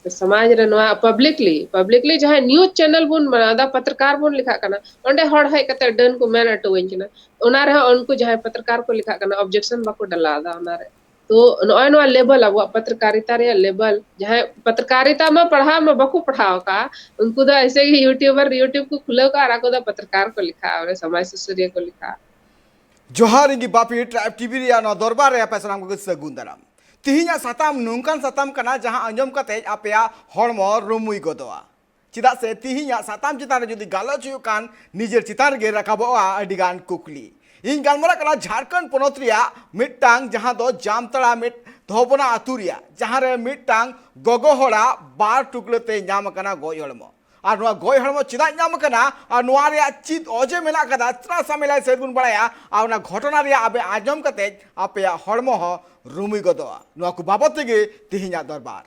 समाज रे नवा पब्लिकली जहां न्यूज चैनल बुन बनादा पत्रकार बुन लिखा कना ओंडे हड़ है कते डन को मेन अटोइन कना ओना रे उनको जहां पत्रकार को लिखा कना ऑब्जेक्शन बाको डलादा ओना रे तो नॉय नवा लेवल अब पत्रकारिता रे लेवल जहां पत्रकारिता में पढ़ा में बको पढ़ाओ का उनको तो ऐसे ही यूट्यूब को खुलो का राको दा पत्रकार को लिखा और समाज सुसरिया को लिखा जोहार इंगी बापी ट्राइब टीवी रिया नो दरबार रे पे सनाम को सगुन दाराम तिहिना साताम नोंकान साताम कना जहां अंजम कते आपया हड़मो रुमुई गदोआ चिदा से तिहिना साताम चितान जुदी गालोच हुकान निजेर चितान गे रकाबोआ अडिगान कुकली इन गालमरा कना झारखंड पोनोत रिया मिट्टांग जहां दो जामतड़ा मिट धोबना आतुरिया जहां रे मिट्टांग गोगो होड़ा बार टुकड़ते नाम कना गोय हड़मो और गोय हड़मो चिदा नाम कना और नोआ रे चित ओजे मेला कदा तना सामेला सेबुन बड़ाया और ना घटना रे आबे आजम कते आपया हड़मो हो रुमुई गदोआ नोआ को बाबत तेगे तिहिना दरबार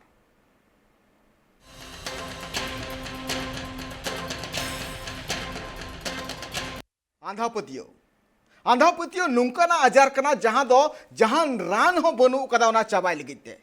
आंधापतियो नुंकाना आजार कना जहां दो जहां रान हो बनु कदा ओना चाबाय लगिते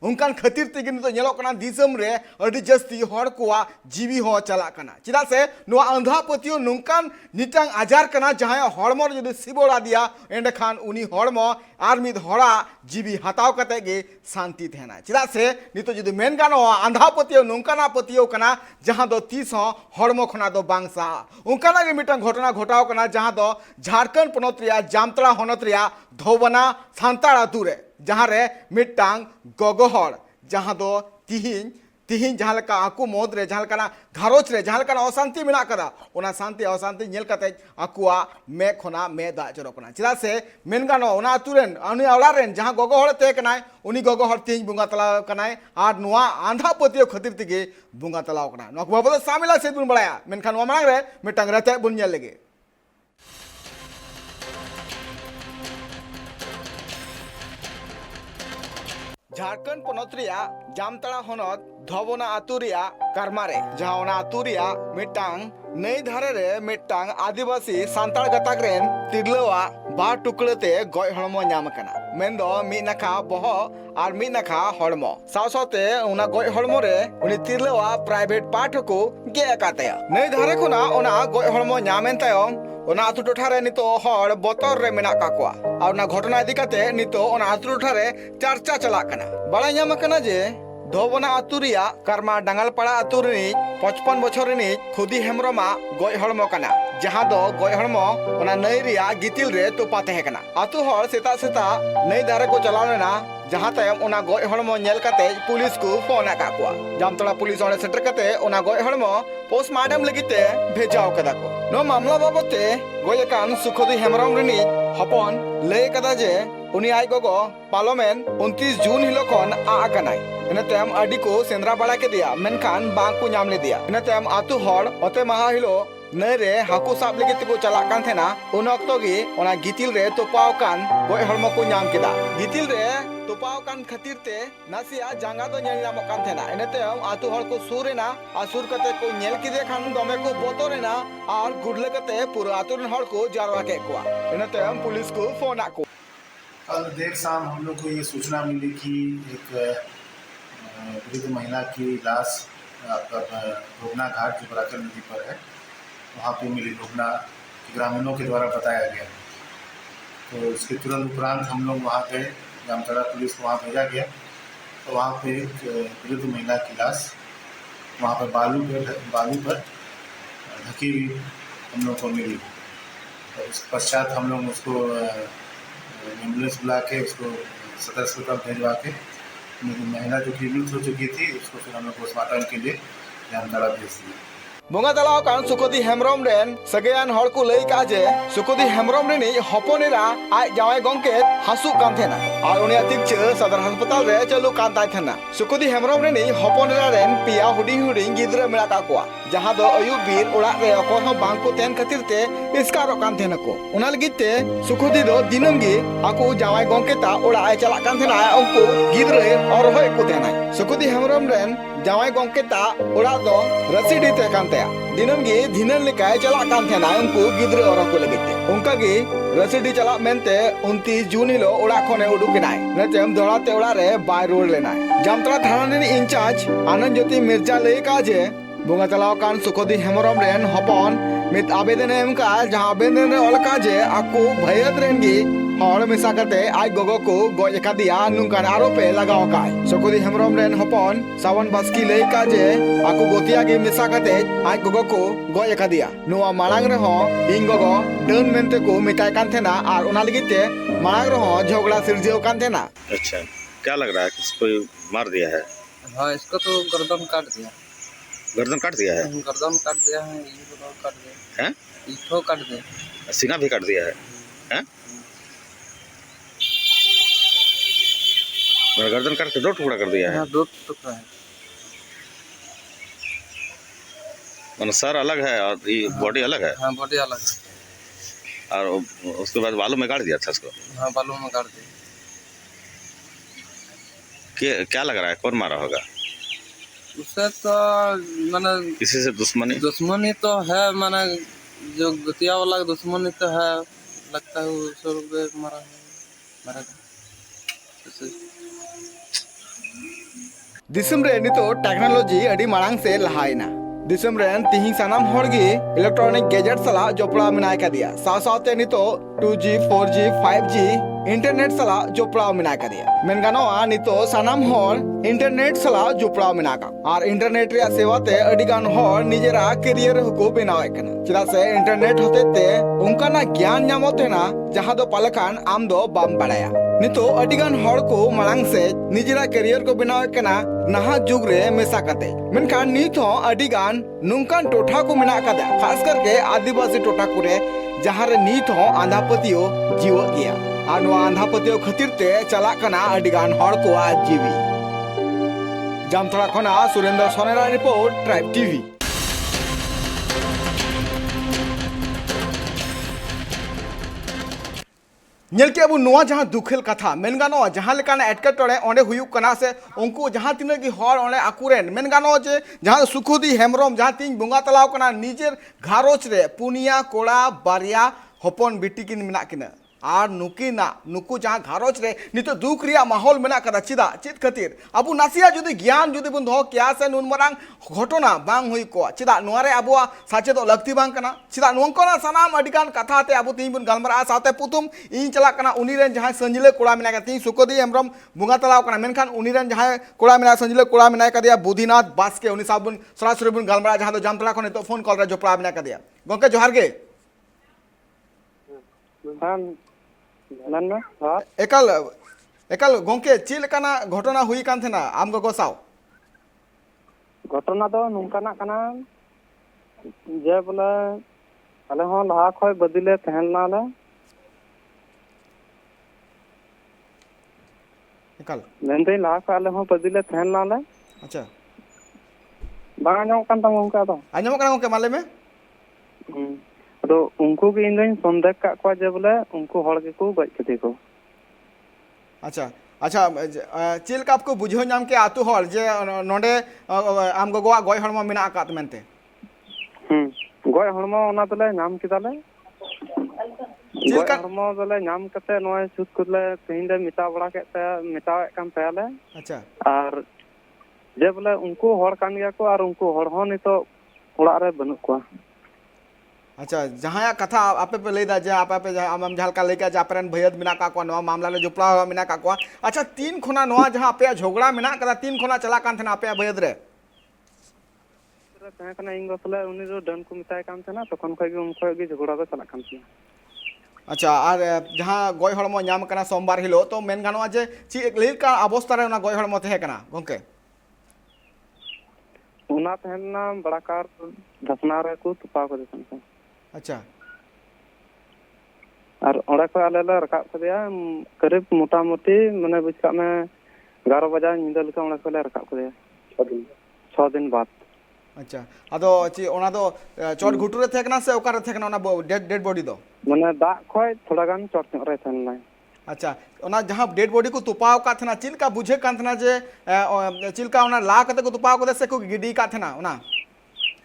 उनकान खातिर तेगे नितो नेलो कना दिसम रे अडी जस्ती हड़ कोआ जीवी हो चला कना चिदा से नुआ आंधापतियो नुंकान निटांग आजार कना जहां हड़मो रे जदि सिबोड़ा दिया एंड खान उनी हड़मो आर मिद हड़ा जीवी हताव कते गे शांति थेना चिदा से नितो जदि मेन गानो आंधापतियो नुंकाना पतियो कना जहां दो तीस हो हड़मो खना दो बांगसा उनकाना गे मिटांग घटना घटाव कना जहां दो झारखंड पोनोत रिया जामतड़ा होनोत रिया धोबना सांताड़ आतु रे जहां रे मिटांग गोगोहर जहां दो तिहिन जहां लका आकु मोद रे जहां लका घारोच रे जहां लका अशांति मेना कदा ओना शांति अशांति नेल कते आकुआ मे खोना मे दा जरो कना चिदा से मेन गानो ओना आतुरेन उनी औला रेन जहां गोगोहर ते कनाय उनी गोगोहर तिहिन बुंगा तला कनाय आर नुआ आंधा पतियो खतिर तिगे बुंगा तलाव कना नुआ को बाबा सामिला से बुन बड़ाया मेनखान नुआ मांग रे मिटांग रते बुन नेल लेगे झारखंड पोनोत रिया जामतड़ा होनोत धोबना आतुरिया करमारे जहां ओना आतुरिया मिटांग नई धारे रे मिटांग आदिवासी सांताड़ गताक रेन तिरलवा बार टुकड़ते गय हड़मो नाम कना मेनदो मी नखा बहो और मी नखा हड़मो सावसाते ओना गय हड़मो रे उनी तिरलवा प्राइवेट पाठ को गे एकातया नई धारे खुना ओना गय हड़मो नामेन तायम ओना आतु टोठा रे नितो हड़ बोतर रे मेना काकुआ और ना घटना इदी कते नितो ओना आतु टोठा रे चर्चा चला कना बड़ा नाम कना जे धोबना आतुरिया कर्मा डांगलपाड़ा आतु रे 55 बछर रे खुदी हेमरमा गय हड़मो कना जहां दो गय हड़मो ओना नई रिया गितिल रे तोपा तहे कना आतु हड़ सेता सेता नई दारे को चलाव लेना जहां तायम ओना गय हड़मो नेल कते पुलिस को फोन आकाकुआ जामतड़ा पुलिस ओने सेटर कते ओना गय हड़मो पोस्टमार्टम लगिते भेजाव कदा को नो मामला बाबते गय कान सुखदी हेमरम रिनी हपन लय कदा जे उनी आय गोगो पार्लियामेंट 29 जून हिलो खन आ कनाय इना तायम अडी को सेंद्रा बड़ा के दिया मेनखान बांग को नाम ले दिया इना तायम आतु हड़ ओते महा हिलो नई रे हाकू साब लगे को चला कान थेना उन अक्तो गे ओना गितिल रे तोपाव कान गय हड़मो को नाम केदा गितिल रे तोपाव कान खातिर ते नासिया जांगा दो नेल नाम कान थेना इने तायम आतु हड़ को सुरेना आ सुर कते को नेल किदे खान दमे को बोतोरेना और गुडले कते पूरा आतु रन हड़ को जारवा के कोआ इने तायम पुलिस को फोन आको कल देर शाम हम लोग को ये सूचना मिली कि एक वृद्ध महिला की लाश रोगना घाट जो बराकर नदी पर है वहाँ पे मिली रोगना ग्रामीणों के द्वारा बताया गया। तो इसके तुरंत उपरांत हम लोग वहाँ पे जामतड़ा पुलिस को वहाँ भेजा गया। तो वहाँ पे एक वृद्ध महिला की लाश वहाँ पर बालू पर ढकी हुई हम लोग को मिली। तो इस पश्चात हम लोग उसको एम्बुलेंस बुला के उसको सदर अस्पताल भेजवा के महिला जो कि मृत हो चुकी थी उसको फिर हम लोग पोस्टमार्टम के लिए जामतड़ा भेज दिए। बोंगा तलाव कान सुकुदी हेमरम रेन सगेयान हड़ को लई का जे सुकुदी हेमरम रेनी हपनेरा आय जावाय गंके हासु कान थेना और उनी अतिक्ष सदर अस्पताल रे चलु कान ताय थेना सुकुदी हेमरम रेनी हपनेरा रेन पिया हुडिंग हुडिंग गिद्रा मेला का कोआ जहां दो अयु बीर ओड़ा रे अकोय हो बांग को तेन खातिर ते इसकारो कान थेना को उना लगित ते सुकुदी दो दिनम गे आको जावाय गंके ता ओड़ा आय चला कान थेना उनको गिद्रा और होय को तेना सुकुदी हेमरम रेन जावाय गंके ता ओड़ा दो रसीडी ते कान तया दिनम गे धिनन लेकाय चला कान थेना उनको गिद्रे और को लगते उनका गे रसीडी चला मेनते 29 जून हिलो ओड़ा खने उडुकिनाय नेतेम दौड़ाते ओड़ा रे बाय रोड लेनाय जामतला थाना ने इंचार्ज आनंद ज्योति मिर्जा ले काजे बुंगा तलाव कान सुखोदी हेमरम रेन हपन मित आवेदन एम का जहां आवेदन रे ऑल काजे आको भयत रेनगी हर मिसा करते आज गोगो को गoj एकादिया नुंकान आरोपे लगाव काय सुखोदी हेमरम रेन हपन सावन बास्की ले काजे आको गोतिया गे मिसा करते आज गोगो को गoj एकादिया नुआ मालांग रे हो इन गोगो डन मेनते को मिताय कान थेना और उना लगिते मालांग रे हो झगड़ा सिरजेव कान थेना। अच्छा, क्या लग रहा है किसको मार दिया है? हाँ, इसको तो गर्दन काट दिया। गर्दन काट दिया है? गर्दन काट दिया है, ईंट काट दिया हैं? ईंटों काट दिया, सीना भी काट दिया है? हैं? मेरा गर्दन काट के 2 टुकड़ा कर दिया है? हाँ, 2 टुकड़ा है। मतलब सर अलग है और ये बॉडी अलग है? हाँ, बॉडी अलग है। और उसके बाद बालों में गाड़ दिया था इसको? हाँ, बालों में काट दिया। क्या लग रहा है कौन मारा होगा? उससे तो माने किसी से दुश्मनी तो है, माने जो गुतिया वाला दुश्मनी तो है, लगता है वो सौ रुपये मारा दिसम रे नितो टेक्नोलॉजी अडी मांग से लहायना दिसम रेन तिहिं सानाम हड़गी इलेक्ट्रॉनिक गैजेट सला जोपड़ा मिनाय का दिया साथ नितो 2G 4G 5G इंटरनेट सला जोपड़ा मिनाय का दिया मेनगानो नितो सानाम हर इंटरनेट सला जोपड़ा मिना का और इंटरनेट रे सेवा ते अडिगान हर निजेरा करियर को बनावे कना चिदा से इंटरनेट होते ते उनका ना ज्ञान नामोते ना जहां दो पालकान आम दो बाम बड़ाया नितो अडिगान हर को मांग से निजेरा करियर को बनावे कना नहा जुग रे मेसा कते मेनखान नित हो अडिगान नुंकान टोठा को मिना का खास करके आदिवासी टोठा कुरे जहां रे नित हो आंधापतियो जीव गया और आंधापतियो खातिर ते चला कना अडिगान हर को आज जीवी जामथड़ा खना सुरेंद्र सोनेरा रिपोर्ट ट्राइब टीवी। नेल के अब नोआ जहां दुखेल कथा मेन गानो जहां लेकान एटकेटोड़े ओंडे हुयुक कना से उनको जहां तिना की हर ओंडे आकुरेन मेन गानो जे जहां सुखुदी हेमरम जहां तीन बुंगा तलाव कना निजेर घारोच रे पुनिया कोड़ा बारिया हपन बिटी किन मिना किना और नुकु जहां घारोच रे नितो दुख रिया माहौल मेना कदा चिदा चित खातिर अबु नासिया जुदी ज्ञान जुदी बुन दो क्या से नुन मरांग घटना बांग हुई को चिदा नोरे अबुआ साचे तो लगती बांग कना चिदा नोंकना सनाम अडिगान कथा ते अबु तीन बुन गलमरा साथे पुतुम इन चला कना उनी रेन जहां संजिले कोड़ा मिना कती सुकोदी एमरम बुंगा तलाव कना मेनखान उनी रेन जहां कोड़ा मिना संजिले कोड़ा मिना कदिया बुधिनाथ बास्के उनी साबुन सरासुरी बुन गलमरा जहां तो जामतला खने तो फोन कॉल रे जो कोड़ा मिना कदिया गोंके जोहार गे हाँ नन्ना हाँ एकल गोंके चिल कना घटना हुई कान थेना आम गो साव घटना तो नुंकाना कना जे बोले आले हो लहा खय बदिले तहनना ले एकल मेनते लहा खय आले हो बदिले तहनना ले अच्छा बांग आंजम कान तम उनका तो आंजम कना गोंके माले में तो उनको की इन संदेह का को जे बोले उनको हड़ के को गज कते को अच्छा अच्छा चिल का आपको बुझो नाम के आतु हर जे नोडे आम गोगोआ गय हड़मा मिना आकात मेनते गय हड़मा ओना तले नाम किदाले चिल का हड़मा तले नाम कते नोय सुत कुले तेहिन दे मिता बड़ा केते मितावे कान पेले अच्छा और जे बोले उनको हड़ कान गया को और उनको हड़ हो नि तो ओड़ा रे बनु को अच्छा जहाँ कथा आपे पे ले जे आपे आम झालका लेके जापरन भयद मिना का को नवा मामला ले जुपला मिना का को अच्छा 3 खुना नवा जहाँ पे झगड़ा मिना कदा 3 खुना चला कान थना आपे भयद रे तहे कना इंग गसले उनी रो डन को मिताय कान थना तखन खय गे उन खय गे झगड़ा को चला कान थना अच्छा और जहाँ गय हड़मो नाम कना सोमवार हिलो तो मेन गानवा जे ची एक लेल का अवस्था रे उना गय हड़मो तहे कना गोंके उना तहना बड़ाकार धसना रे को तुपा को देसन अच्छा और ओड़ा को आले ला रकाब कदिया करीब मोटा मोटी माने बुझका में 11 बजे निंदा लका ओड़ा को ले रकाब कदिया 6 दिन बाद अच्छा अदो ची ओना दो चोट घुटू रे थेकना से ओकार थेकना ओना डेड बॉडी दो माने दा खय थोड़ा गान चोट रे थनला अच्छा ओना जहां डेड बॉडी को तुपाव का थना चिलका बुझे कान थना जे चिलका ओना ला कते को तुपाव को से को गिडी का थना ओना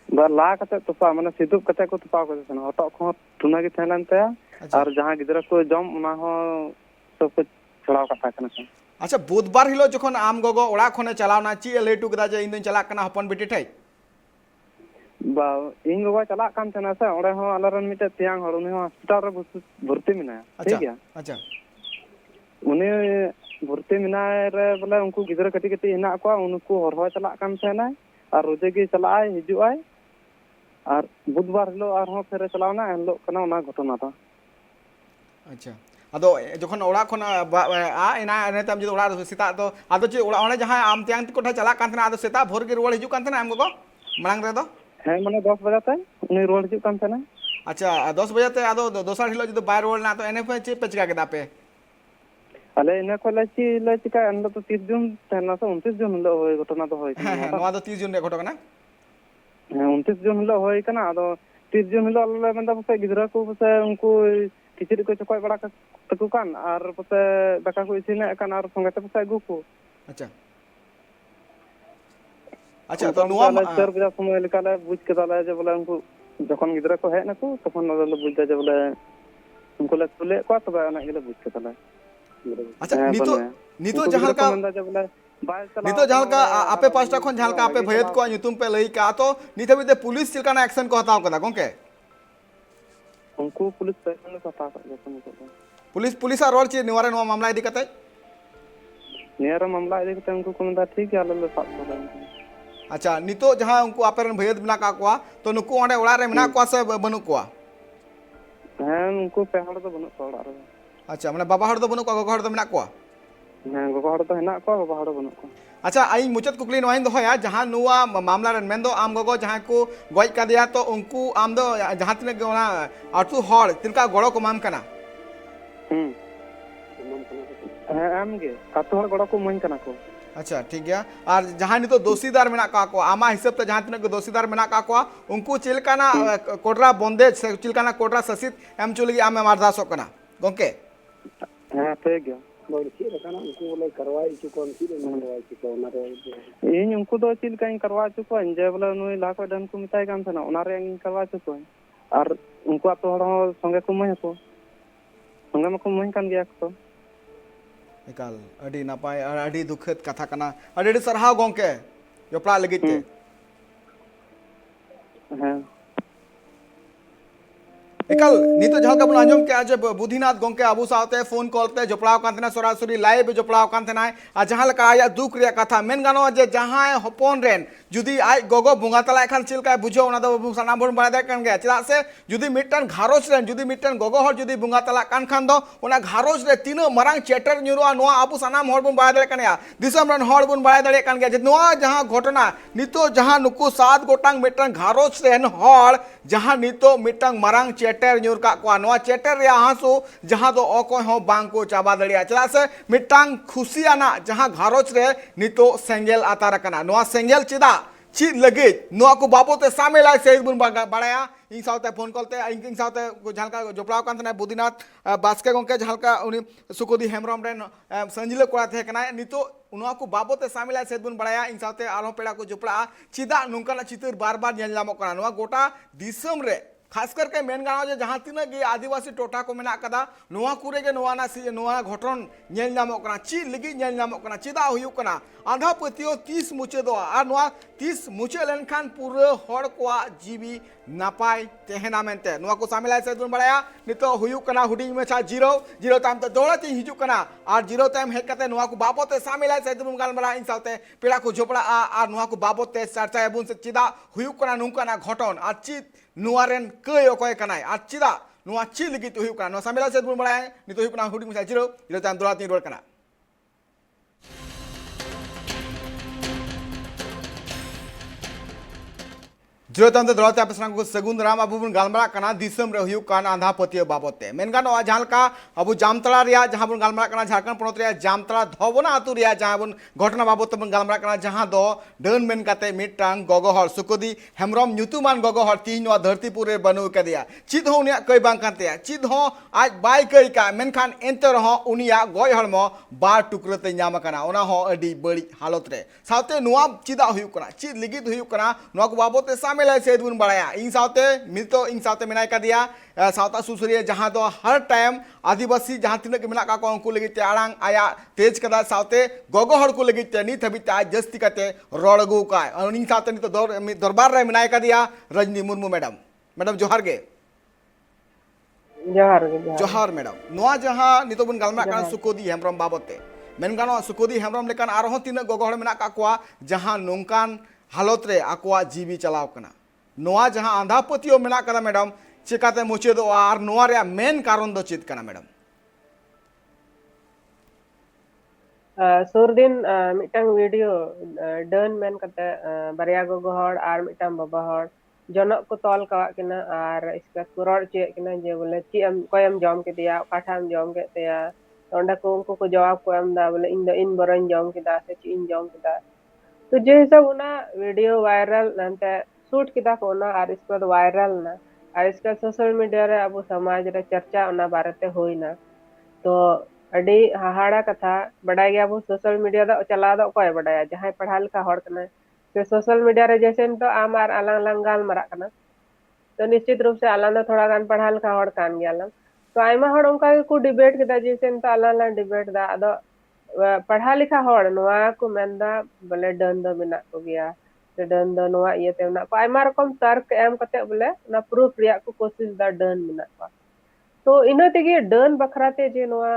ला कते तोपा माने सिदुब कते को तोपा को देना हटक को टुना के थैलन ते और जहां गिदरा को जम उना हो सब को छड़ाव कथा कना। अच्छा बुधवार हिलो जखन आम गोगो ओड़ा खने चलावना ची लेटू कदा जे इन चला कना हपन बेटी ठै बा इन गोगो चला कान थना से ओडे हो अलरन मिटे तियांग हर उनी हॉस्पिटल रे भर्ती मिना ठीक है। अच्छा उनी भर्ती मिना रे बोले उनको गिदरा कटी कटी हिना को उनको हरहो चला कान थना और रोजे के चला आय हिजु आय और बुधवार हिलो और हो फेरे चलावना एलो कना उना घटना था। अच्छा अदो जखन ओड़ा खन आ इना ने तम जे ओड़ा सेता तो आदो चे ओड़ा ओने जहां आम त्यां को चला कान थना आदो सेता भोर के रुवाड़ हिजु कान थना आम गोगो मळांग रे दो है माने 10 बजे तक उनी रुवाड़ हिजु कान थना। अच्छा 10 बजे ते आदो दोसर हिलो जदो बाय रुवाड़ ना तो एने पे चे पेचका के दापे अले इने को ले चिका एन तो 30 जून तेना से 29 जून लो होय घटना तो होय नवा दो 30 जून रे घटो कना 29 जून लो होय कना आदो 30 जून लो ले मंदा पसे गिदरा को पसे उनको किचड़ी को चकोय बड़ा तकु कान और पसे दाका को इसिने कान और संगे ते पसे गु को। अच्छा अच्छा तो नुआ सर बजा समय लिकाले बुझ के दाले जे बोले उनको जखन गिदरा को हेन को तखन नदल बुझ जे बोले उनको ले तुले को तबे ना गेले बुझ के दाले। अच्छा नितो जहां का नितो जहां का आपे पास्टा खन जहां का आपे भयत को नुतुम पे लई का तो निते बिते पुलिस चिलकाना एक्शन को हताव कदा गोंके उनको पुलिस पैसा को हताव कर पुलिस आ रोल चे निवारण नो मामला इदी कते नियर मामला इदी कते उनको कोनदा ठीक है आले साथ को। अच्छा नितो जहां उनको आपेरन भयत बिना का कोआ तो नुको ओंडे ओड़ा रे मिना कोआ से बनु कोआ हां उनको पेहड़ तो बनु ओड़ा रे। अच्छा माने बाबा हड़ तो बनु को गगो हड़ तो मिना कोआ हां गगो हड़ तो हेना को बाबा हड़ बनु को। अच्छा आई मुचत कुकली नोइन दोया जहां नुआ मामला रन मेन दो आम गगो जहां को गoj का दिया तो उनको आम दो जहां तिने गोना आटू हड़ तिनका गड़ो को माम कना आम गे आटू हड़ गड़ो को मन कना को। अच्छा ठीक गया और जहां नि तो दोषीदार मेना का को आमा हिसाब ते जहां तिने दोषीदार मेना का को उनको चिलकाना कोडरा बंदेज से चिलकाना कोडरा ससित एम चुलगी आमे मारदासो कना गोंके। हां ठीक गया बोल ची रकाना उनको बोले करवाई चुकोन ची करवाई चुको ना रे इन उनको दो चिल काई करवा चुको जे बोले नुई लाखो डन को मिताय कान थना ओना रे करवा चुको और उनको आप तो हड़ संगे को मय को संगे में को मय कान गया तो एकाल अडी नापाय अडी दुखद कथा कना अडी सरहाव गोंके जोपड़ा लगिते हां एकाल नितो जहां का बन आंजम के आज बुधिनाथ गोंके आबू सावते फोन कॉल ते जोपड़ाव कांतना सरासरी लाइव जोपड़ाव कांतना आ जहां लका आया दुख रिया कथा मेन गानो जे जहां हपन रेन जुदी आय गोगो बुंगा तला एखान चिलका बुझो ओना दो सानाम बोन बाय दे कान गया चला से जुदी मिटन घारोज रेन जुदी मिटन गोगो हर जुदी बुंगा तला कान खान दो ओना घारोज रे तीनो मरांग चेटर न्यूरोआ नोआ आबू सानाम हर बोन बाय दे कान या दिसम रन हर बोन बाय दे कान गया जे नोआ जहां घटना नितो जहां नुकु 7 गोटांग मिटन घारोज रेन हर जहां नितो मिटन मरांग चेटर न्यूर का को नोआ चेटर रे हासो जहां दो अकोय हो बांग को चाबा दड़िया चला से मिटांग खुशियाना जहां घारोज रे नितो सेंगेल आतार कना नोआ सेंगेल चिदा ची लगे नोआ को बाबोते सामेला से बुन बाड़ाया इन सावते फोन कॉलते इन सावते जहां जोपड़ाव कान थना बुधिनाथ बास्के गोंके जहां उनी सुकोदी हेमरम रेन संजिले कोड़ा थे कना नितो उनवा को बाबोते सामेला से बुन बाड़ाया इन सावते आरो पेड़ा को जोपड़ा चिदा नुंकाना चितर बार-बार नेल नामो कना नोआ गोटा दिसम रे खास करके मेन गाँव जे जहां तीना गे आदिवासी टोटा को मेना कदा नोआ कुरे गे नोआ ना सी नोआ घटन नेल नामो कना ची लगी नेल नामो कना चिदा हुयु कना आधा पतियो 30 मुचे दो आ नोआ 30 मुचे लेनखान पूरे हड़ कोआ जीवी नापाय तेहना मेनते नोआ को सामिला से दुन बड़ाया नितो हुयु कना हुडिंग में छा जीरो टाइम तो दौड़ती हिजु कना और जीरो टाइम हे कते नोआ को बाबोते सामिला से दुन गाल बड़ा इन साथे पेड़ा को झोपड़ा आ नोआ को बाबोते चर्चा एबुन से चिदा हुयु कना नुंकाना घटन आ चित नुआरेन कय ओकय कनाय आ चिदा नुआ ची लगी तो हुयु कना नो सामिला से दुन बड़ाया नितो हुयु कना हुडिंग में जीरो टाइम दौड़ती रोड कना जीरो तंत्र दौड़ते आप को सगुन राम अब गालमरा कना दिसम रे हुयु कान आंधा पतियो बाबते मेनगानो जहां का अब जामतला रिया जहां बन गालमरा कना झारखंड पोनत रिया जामतला धोबना आतु रिया जहां बन घटना बाबत बन गालमरा कना जहां दो डन मेन काते मिटांग गोगो हर सुकोदी हेमरम न्युतुमान गोगो हर तीन नो धरतीपुर रे बनु कदिया चिद हो उनिया कई बांग काते चिद हो आज बाय कई का मेनखान एंते रहो उनिया गोय हरमो बार टुकरते न्याम कना ओना हो अडी बड़ी हालत रे सावते नुआ चिदा हुयु कना चिद लिगित हुयु कना नुआ को बाबते सामे ले सेद बुन बड़ाया इन साथे मितो इन साथे मिनाय का दिया सावता सुसरिया जहां दो हर टाइम आदिवासी जहां तिना के मिना का को उनको लगी आड़ांग आया तेज कदा सावते गोगो हर को लगी नित हबी आज जस्ती कते रोड़गु का और इन साथे नितो दरबार रे मिनाय का दिया रजनी मुर्मू मैडम मैडम जोहार गे जोहार मैडम नोआ जहां नितो बुन गलमा का सुकोदी हेमरम बाबते मेन गानो सुकोदी हेमरम लेकान आरहो तिना गोगो हर मिना का कोआ जहां नोंकान हालत रे आकुआ जीवी चलाव कना नोआ जहां आंधा पतियो मेना कदा मैडम चिकाते मुचेदो और नोआ रे मेन कारण दो चित कना मैडम सुर दिन मिटंग वीडियो डन मेन कते बारिया गोगो हर आर मिटंग बाबा हर जनक को तॉल का किना आर इसका कुरड़ चे किना जे बोले ची एम कोयम जॉम के दिया काठाम जॉम के दिया ओंडा को उनको को जवाब को एम दा बोले इन द इन बरन जॉम के दा से ची इन जॉम के दा तो जे सब उना वीडियो वायरल नंते शूट किदा को ना और इसके बाद वायरल ना और इसका सोशल मीडिया रे अब समाज रे चर्चा उना बारते होई ना तो अडी हाहाड़ा कथा बड़ा गया वो सोशल मीडिया दा चला दा कोई बड़ाया जहां पढ़ा लिखा हड़ कना से सोशल मीडिया रे जैसे तो आम आर अलग अलग गाल मरा कना तो निश्चित रूप से अलग थोड़ा गान पढ़ा लिखा हड़ कान गया तो आयमा हड़ उनका को डिबेट किदा जैसे तो अलग अलग डिबेट दा अदो पढ़ा लिखा हड़ नोआ को मेंदा बोले डन दो मिना को गया से डन दो नोआ ये ते ना आयमा रकम तर्क एम कते बोले ना प्रूफ रिया को कोशिश दा डन मिना को तो इना तेगे डन बखराते जे नोआ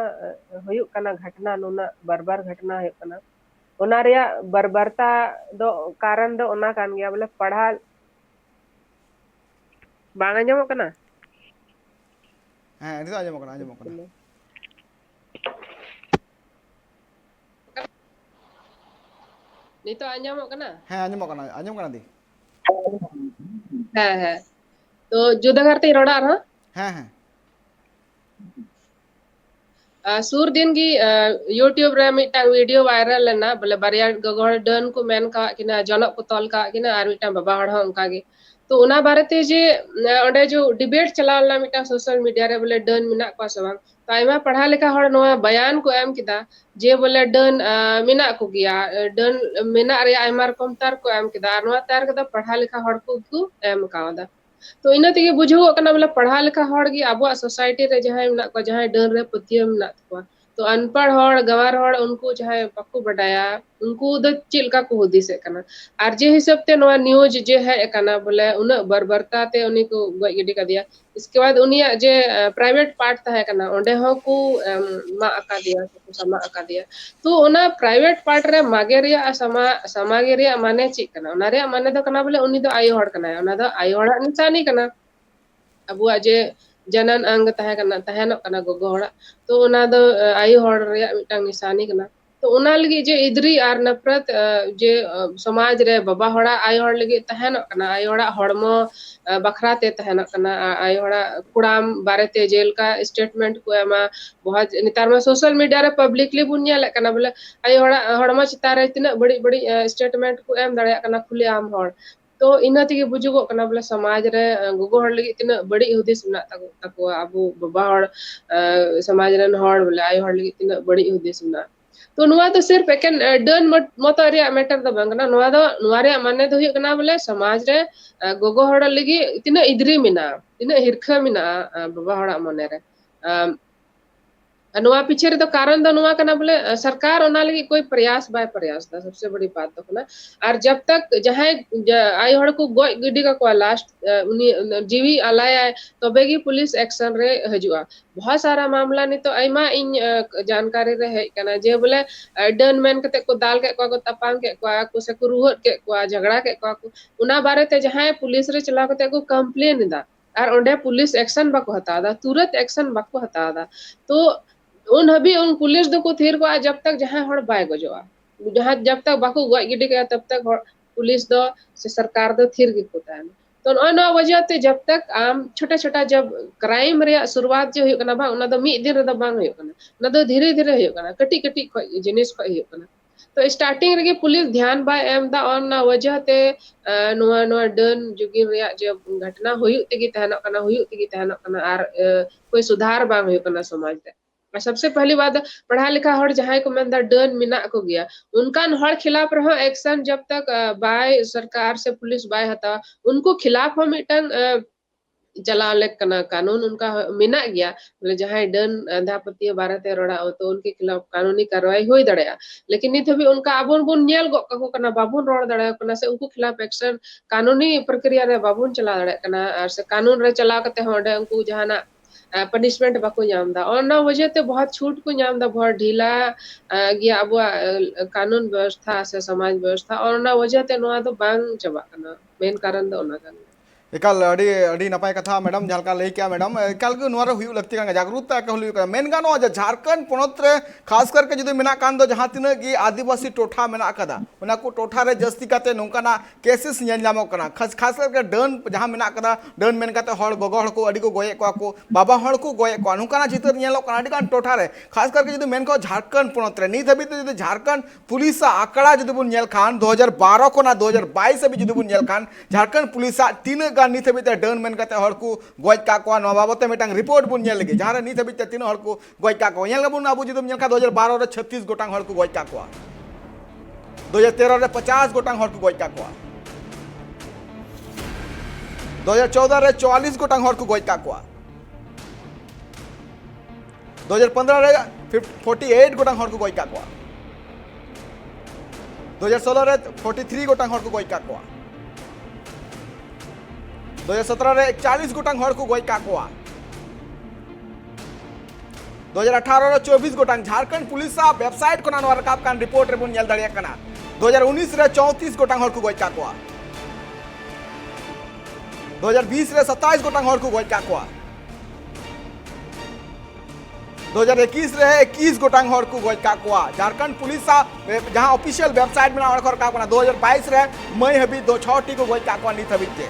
हुयुक कना घटना नुना बार-बार घटना हुयुक कना ओना रिया बर्बरता दो कारण दो ओना कान गया बोले पढ़ा बांग आंजमो कना हां नितो आंजमो कना नितो आंजमो कना हां आंजम कना दी हां तो जुदा करते रोड़ा रहा हां सुर दिन की यूट्यूब रे मिटा वीडियो वायरल लेना बोले बारिया गगोड़ डन को मेन का किना जनक को तॉल का किना आर मिटा बाबा हड़ उनका गे तो उना बारेते जे ओंडे जो डिबेट चलावला मिटा सोशल मीडिया रे बोले डन मिना को सवांग तो आयमा पढ़ा लिखा हड़ नोआ बयान को एम किदा जे बोले डन मिना को गया डन मिना रे आयमा रकम तार को एम किदा आर नोआ तार कदा पढ़ा लिखा हड़ को एम कावदा तो इना तेगे बुझो कना बोले पढ़ा लिखा हड़ गी आबो सोसाइटी रे जहां मिना को जहां डन रे पतियो मिना को तो अनपढ़ हड़ गवार हड़ उनको जहां बाको बडाया उनको द चिलका को हुदिस कना आर जे हिसाब ते नोआ न्यूज जे है कना बोले उन बर्बरता ते उनी को गय गिडी का दिया इसके बाद उनिया जे प्राइवेट पार्ट था कना ओंडे हो को मा आका दिया को समा आका दिया तो ओना प्राइवेट पार्ट रे मागे रिया समागे रिया माने ची कना ओना रे माने दो कना बोले उनी दो आयो हड़ कना ओना दो आयो हड़ निशानी कना अबुआ जे जनन अंग तहे कना गोगो हड़ा तो ओना दो आयु हड़ रे मिटांग निशानी कना तो ओना लगी जे इदरी आर नफरत जे समाज रे बाबा हड़ा आयु हड़ लगी तहन कना आयु हड़ा हड़मो बखराते तहन कना आयु हड़ा कुड़ाम बारेते जेल का स्टेटमेंट को एमा बहुत नितार में सोशल मीडिया रे पब्लिकली बुनिया ले कना बोले आयु हड़ा हड़मो चितारे तिना बड़ी बड़ी स्टेटमेंट को एम दड़या कना खुले आम हड़ तो इना तेगे बुजुगो कना बोले समाज रे गोगो हड़ लगी तिना बड़ी हुदिस मिना ताको अबु बाबा हड़ समाज रे हड़ बोले आयु हड़ लगी तिना बड़ी हुदिस मिना तो नुआ तो सिर्फ एकेन डन मत रे मैटर द बंगना नुआ रे माने दो हुई कना बोले समाज रे गोगो हड़ लगी तिना इदरी मिना तिना हिरखा मिना बाबा हड़ मने रे नुआ पीछे रे तो कारण दो नुआ कना बोले सरकार ओना लगी कोई प्रयास बाय प्रयास दा सबसे बड़ी बात तो कना और जब तक जहां आई हड़ को गय गिडी का लास्ट उनी जीवी आलाया तबेगी पुलिस एक्शन रे हजुआ बहुत सारा मामला नि तो आइमा इन जानकारी रे है कना जे बोले डन मैन कते को दाल के को तपांग के को से को रुहत के को झगड़ा के को उना बारे ते जहां पुलिस रे चला कते को कंप्लेन दा और ओंडे पुलिस एक्शन बाको हता दा तुरंत एक्शन बाको हता दा तो उन हबी उन पुलिस दो को थीर को जब तक जहां हड़ बाय गजवा जहां जब तक बाको गय गिडी के तब तक पुलिस दो से सरकार दो थीर गी कोता है तो न वजह ते जब तक आम छोटा छोटा जब क्राइम रे शुरुआत जो होना बा उना दो मी दिन रे दो बांग होना ना दो धीरे धीरे होना कटी कटी जिनिस को होना तो स्टार्टिंग रे पुलिस ध्यान बा एम दा ऑन ना वजह ते नो डन जुगिन रे जब घटना होयु तेगी तहना कना होयु तेगी तहना कना आर कोई सुधार बांग होना समाज ते सबसे पहली बात पढ़ा लिखा हर जहां को मेन डन मिना को गया उनकान हर खिलाफ रहो एक्शन जब तक बाय सरकार से पुलिस बाय हता उनको खिलाफ हम मिटन चला लेक कना कानून उनका मिना गया बोले जहां डन आंधा पतिया 12-13 तो उनके खिलाफ कानूनी कार्रवाई हो दड़िया लेकिन नित भी उनका आबुन बुन नेल गो को कना बाबुन रोड दड़िया कना से उनको खिलाफ एक्शन कानूनी प्रक्रिया रे बाबुन चला दड़िया कना और से कानून रे चला कते होंडे उनको जहाना पनिशमेंट बाको नामदा और ना वजह ते बहुत छूट को नामदा बहुत ढीला गया अब कानून व्यवस्था से समाज व्यवस्था और ना वजह ते नोआ तो बांग चबा कना मेन कारण दो ना कना एकाल अड़ी नपाय कथा मैडम जहाँ लई क्या मैडम एकाल के नोरा हुई लगती का जागरूकता के हुई का मेन गानो झारखंड पोनत रे खास करके जुदी मेना कान दो जहाँ तिना की आदिवासी टोठा मेना कदा उना को टोठा रे जस्ती काते नोंकाना केसेस नेल जामो कना खास करके डन जहाँ मेना कदा डन मेन काते हड़ गोगो हड़ को अड़ी को गोये को बाबा हड़ को गोये को नोंकाना चित्र नेलो कना अड़ी कान टोठा रे खास करके जुदी मेन को झारखंड पोनत रे नी धबी जुदी झारखंड पुलिस आंकड़ा जुदी बुन नेल खान 2012 को ना 2022 भी जुदी बुन नेल खान झारखंड पुलिस तीन नित हबीते डन मेन काते हड़ को गज का को न बाबते मिटांग रिपोर्ट बुन नेल लगे जहां नित हबीते तीन हड़ को गज का को नेल बुन अबु जुदम नेल का 2012 रे 36 गोटांग हड़ को गज का को 2013 रे 50 गोटांग हड़ को गज का को 2014 रे 44 गोटांग हड़ को गज का को 2015 रे 48 गोटांग हड़ को गज का को 2016 रे 43 गोटांग हड़ को गज का को 2017 रे 41 गोटांग हड़ को गज का को 2018 रे 24 गोटांग झारखंड पुलिस वेबसाइट को ना रकाब कान रिपोर्ट रे बुन नेल दड़िया कना 2019 रे 34 गोटांग हड़ को गज का को 2020 रे 27 गोटांग हड़ को गज का को 2021 रे 21 गोटांग हड़ को गज का को झारखंड पुलिस जहां ऑफिशियल वेबसाइट में ना का 2022 रे मई हबी 6 टी को गज का को नित हबीते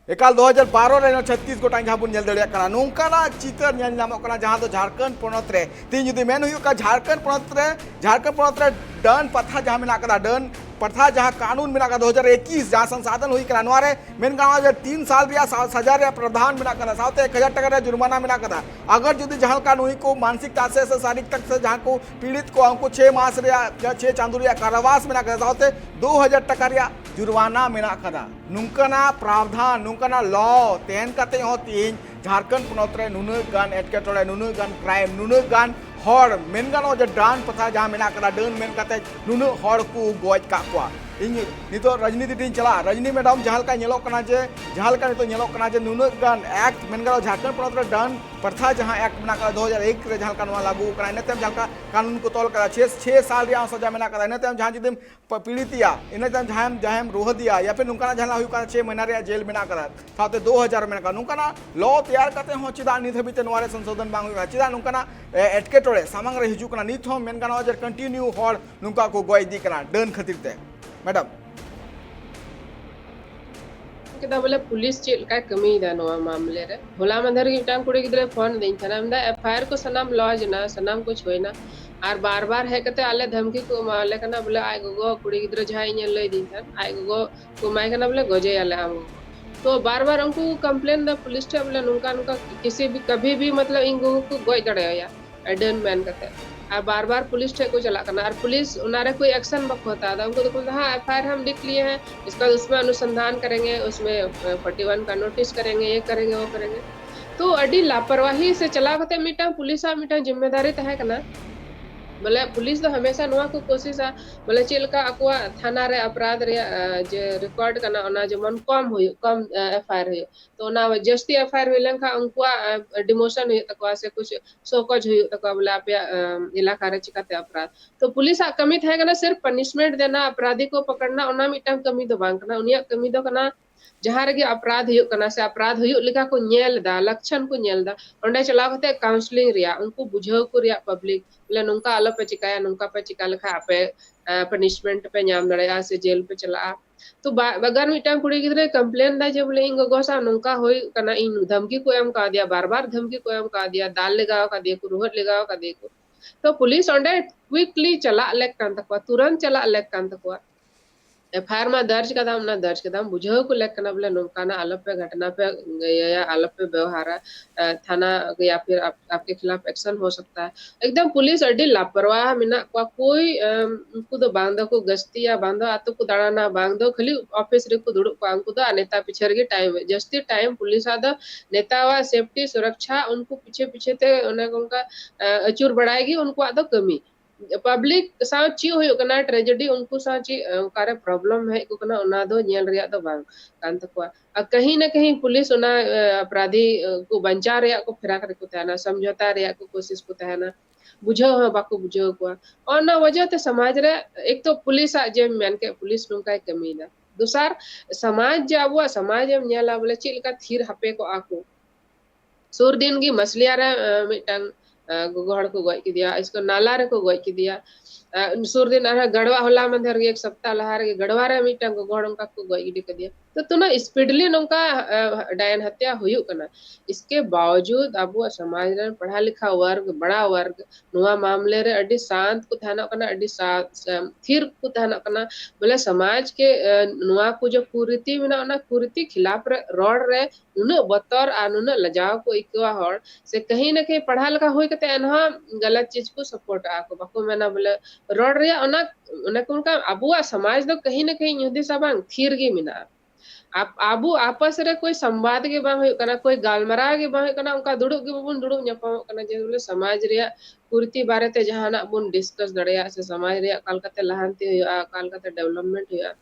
एकाल 2012 रे 36 गोटांग जहां बुन नेल दड़िया कना नोंकाना चित्र नेल नामो कना जहां दो झारखंड पोनत रे तीन जुदी मेन हुई का झारखंड पोनत रे डन प्रथा जहां मेना कदा डन प्रथा जहां कानून मेना का 2021 जहां संसाधन हुई कना नोरे मेन गांव 3 साल रिया सजा रे प्रावधान मेना कदा साथे 1000 टका रे जुर्माना मेना कदा अगर जुदी जहां कानूनी को मानसिकता से शारीरिक तक से जहां को पीड़ित को हमको 6 मास रे या 6 चांदू रे कारावास मेना कदा साथे 2000 टका रे जुर्माना मेना कदा नुंकना प्रावधान नुंकना लॉ तेन कते हो तीन झारखंड पोनत रे नुनु गान एटकेटोड़े नुनु गान क्राइम नुनु गान हड़ मेन गानो जे डान प्रथा जहां मेना कदा डन मेन कते नुनु हड़ को गज का को इन नितो राजनीति टीन चला रजनी मैडम जहां का नेलो कना जे जहां का नितो नेलो कना जे नुनु गान एक्ट मेन गानो झारखंड पोनत रे डन प्रथा जहां एक्ट मेना कदा 2001 रे जहां का नवा लागू करा इनते जहां का कानून को तोल करा 6 साल रिया सजा मेना कदा इनते जहां जिदम पीड़ितिया इनते जहां रोह दिया या फिर नुकाना जहां हुई का 6 महीना रे जेल मेना कदा साथे 2000 मेना का नुकाना लॉ तैयार करते हो चिदा नित हबीते नवारे संशोधन बांग हुई चिदा नुकाना एटकेटोड़े सामंग रे हिजू कना नित हो मेन गानो जे कंटिन्यू हड़ नुका को गय दी कना डन खातिर ते मैडम केदा बोले पुलिस चेल का कमी दा नोआ मामले रे होला मंदर की टांग कुड़ी गिदरे फोन देन थना हमदा एफआईआर को सनाम लॉज ना सनाम कुछ होइना और बार-बार है कते आले धमकी को माले कना बोले आय गो कुड़ी गिदरे जहां इन लई दिन थन आय गो को माय कना बोले गजे आले हम तो बार-बार उनको कंप्लेन दा पुलिस टे बोले नुका किसी भी कभी भी मतलब इनको को गोय दड़े या डन मैन कते और बार-बार पुलिस टे को चला करना और पुलिस उनारे कोई एक्शन बक होता था उनको तो बोलता हाँ एफआईआर हम लिख लिए हैं इसका उसमें अनुसंधान करेंगे उसमें 41 का नोटिस करेंगे ये करेंगे वो करेंगे तो अड़ी लापरवाही से चला करते मीटा पुलिस मीटा जिम्मेदारी तय करना बोले पुलिस तो हमेशा नुआ को कोशिश बोले चिलका अकुआ थाना रे अपराध रे जे रिकॉर्ड करना ओना जमन कम एफआईआर हुई तो ना जस्ती एफआईआर हुई लंका उनका डिमोशन हुई तकवा से कुछ शोकज हुई तकवा बोले आप इलाका रे चिकाते अपराध तो पुलिस कमी थे करना सिर्फ पनिशमेंट देना अपराधी को पकड़ना ओना मिटम कमी दो बांग करना उनिया कमी दो करना जहां रे अपराध हुई करना से अपराध हुई लिखा को नेल दा लक्षण को नेल दा ओंडे चलाव कते काउंसलिंग रिया उनको बुझाव को रिया पब्लिक बोले नुका आलो पे चिकाया नुका पे चिका लिखा पे पनिशमेंट पे नाम दड़या से जेल पे चला तो बगर मिटांग कुड़ी गिदरे कंप्लेन दा जे बोले इंगो गोसा नुका होई कना इन धमकी को एम का दिया बार-बार धमकी को एम का दिया दाल लगाव का दिया कुरुहट लगाव का दिया तो पुलिस ओंडे क्विकली चला लेक कान तकवा तुरंत चला लेक कान तकवा एफआईआर में दर्ज कदम ना दर्ज कदम बुझाव को लेकर बोले नौकाना आलोप पे घटना पे या आलोप पे व्यवहार थाना या फिर आपके खिलाफ एक्शन हो सकता है। एकदम पुलिस अड्डी लापरवाह मिना कोई उनको दो बांधो को गश्ती या बांधो आतो को दाड़ाना बांधो खाली ऑफिस रे को दुड़ुब को उनको दो नेता पीछे गे टाइम जस्ती टाइम पुलिस आदो नेता वा सेफ्टी सुरक्षा उनको पीछे पीछे ते उनका अचूर बढ़ाएगी उनको आदो कमी पब्लिक साव ची हुयो कना ट्रेजेडी उनको साव ची कारे प्रॉब्लम है को कना उना दो नेल रिया दो बांग कान तकवा कहीं ना कहीं पुलिस उना अपराधी को बंचा रिया को फिरा करे को तहना समझौता रिया को कोशिश को तहना बुझो हाँ बाको बुझो को और ना वजह ते समाज रे एक तो पुलिस आ जे मेन के पुलिस नुका कमी ना दूसर समाज जाबुआ समाज एम नेला बोले चिलका थीर हपे को आको सुर दिन की मछलियां रे मिटंग गोगहड़ को गoj किदिया इसको नाला रे को गoj किदिया सुर दिन गड़वा होला मंदर एक सप्ताह लहार के गड़वा रे मिटंग गोगहड़ उनका को गoj गिडी कदिया तो ना स्पीडली नोंका डायन हत्या हुयु कना इसके बावजूद अब समाज रे पढ़ा लिखा वर्ग बड़ा वर्ग नुआ मामले रे अड्डी शांत को थाना कना अड्डी थिर को थाना कना बोले समाज के नुआ को जो कुरीति मिना ना कुरीति खिलाफ रे रोड रे उन बतर आ उन लजाव को इकवा हर से कहीं ना कहीं पढ़ा लिखा होई कते एनहा गलत चीज को सपोर्ट आको बाको मेना बोले रोड रे ओना उनका अबुआ समाज दो कहीं ना कहीं युद्धि सबांग थिर गे मिना आप आबू आपस रे कोई संवाद के बा होय कना कोई गालमरा के बा होय कना उनका दुड़ुब के बुन दुड़ुब न्यापा कना जे बोले समाज रे कुर्ती बारे ते जहाना बुन डिस्कस दड़या से समाज रे कलकत्ते लहांती होया कलकत्ते डेवलपमेंट होया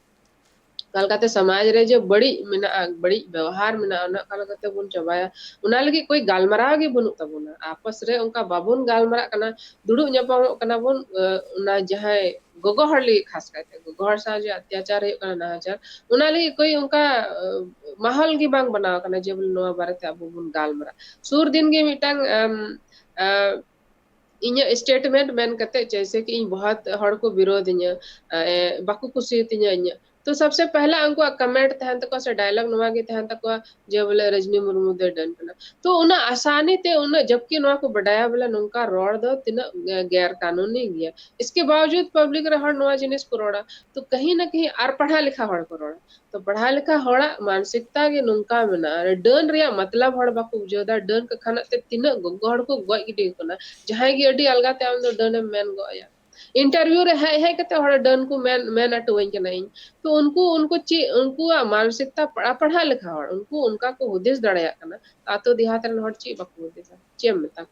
कलकत्ते समाज रे जो बड़ी मिना बड़ी व्यवहार मिना ना कलकत्ते बुन चबाया उना लगी कोई गालमरा के बुन तबुना आपस रे उनका बाबुन गालमरा कना दुड़ुब न्यापा कना बुन उना जहाय गोगोहड़ लगी खास करते गोगोहड़ सा जो अत्याचार है कना नाचार उना लगी कोई उनका माहौल की बांग बनाव कना जे बोल नोआ बारे ते अबु बुन गालमरा सुर दिन के मिटांग इन स्टेटमेंट मेन कते जैसे कि इन बहुत हड़ को विरोध इन बाकु कुसी इन तो सबसे पहला उनको कमेंट तहन तक से डायलॉग नुआ के तहन तक जे बोले रजनी मुर्मू दे डन कना तो उन आसानी ते उन जबकि नुआ को बढ़ाया बोले नुका रोड दो तिन गैर कानूनी गया इसके बावजूद पब्लिक रे हड़ नुआ जिनिस को रोड़ा तो कहीं ना कहीं आर पढ़ा लिखा हड़ को रोड़ा तो पढ़ा लिखा हड़ा मानसिकता के नुका मेना डन रिया मतलब हड़ बाको बुझोदा डन के खाना ते तिन गड़ को गoj गिडी कना जहां की अडी अलगा ते आम दो डन मेन गोया इंटरव्यू रे है कते हड़ डन को मेन अटवइन के नहीं तो उनको उनको उनको मानसिकता पढ़ा लिखा हड़ उनको उनका को हुदिस दड़या कना आतो देहात रन हड़ ची बाको हुदिस चेम में तक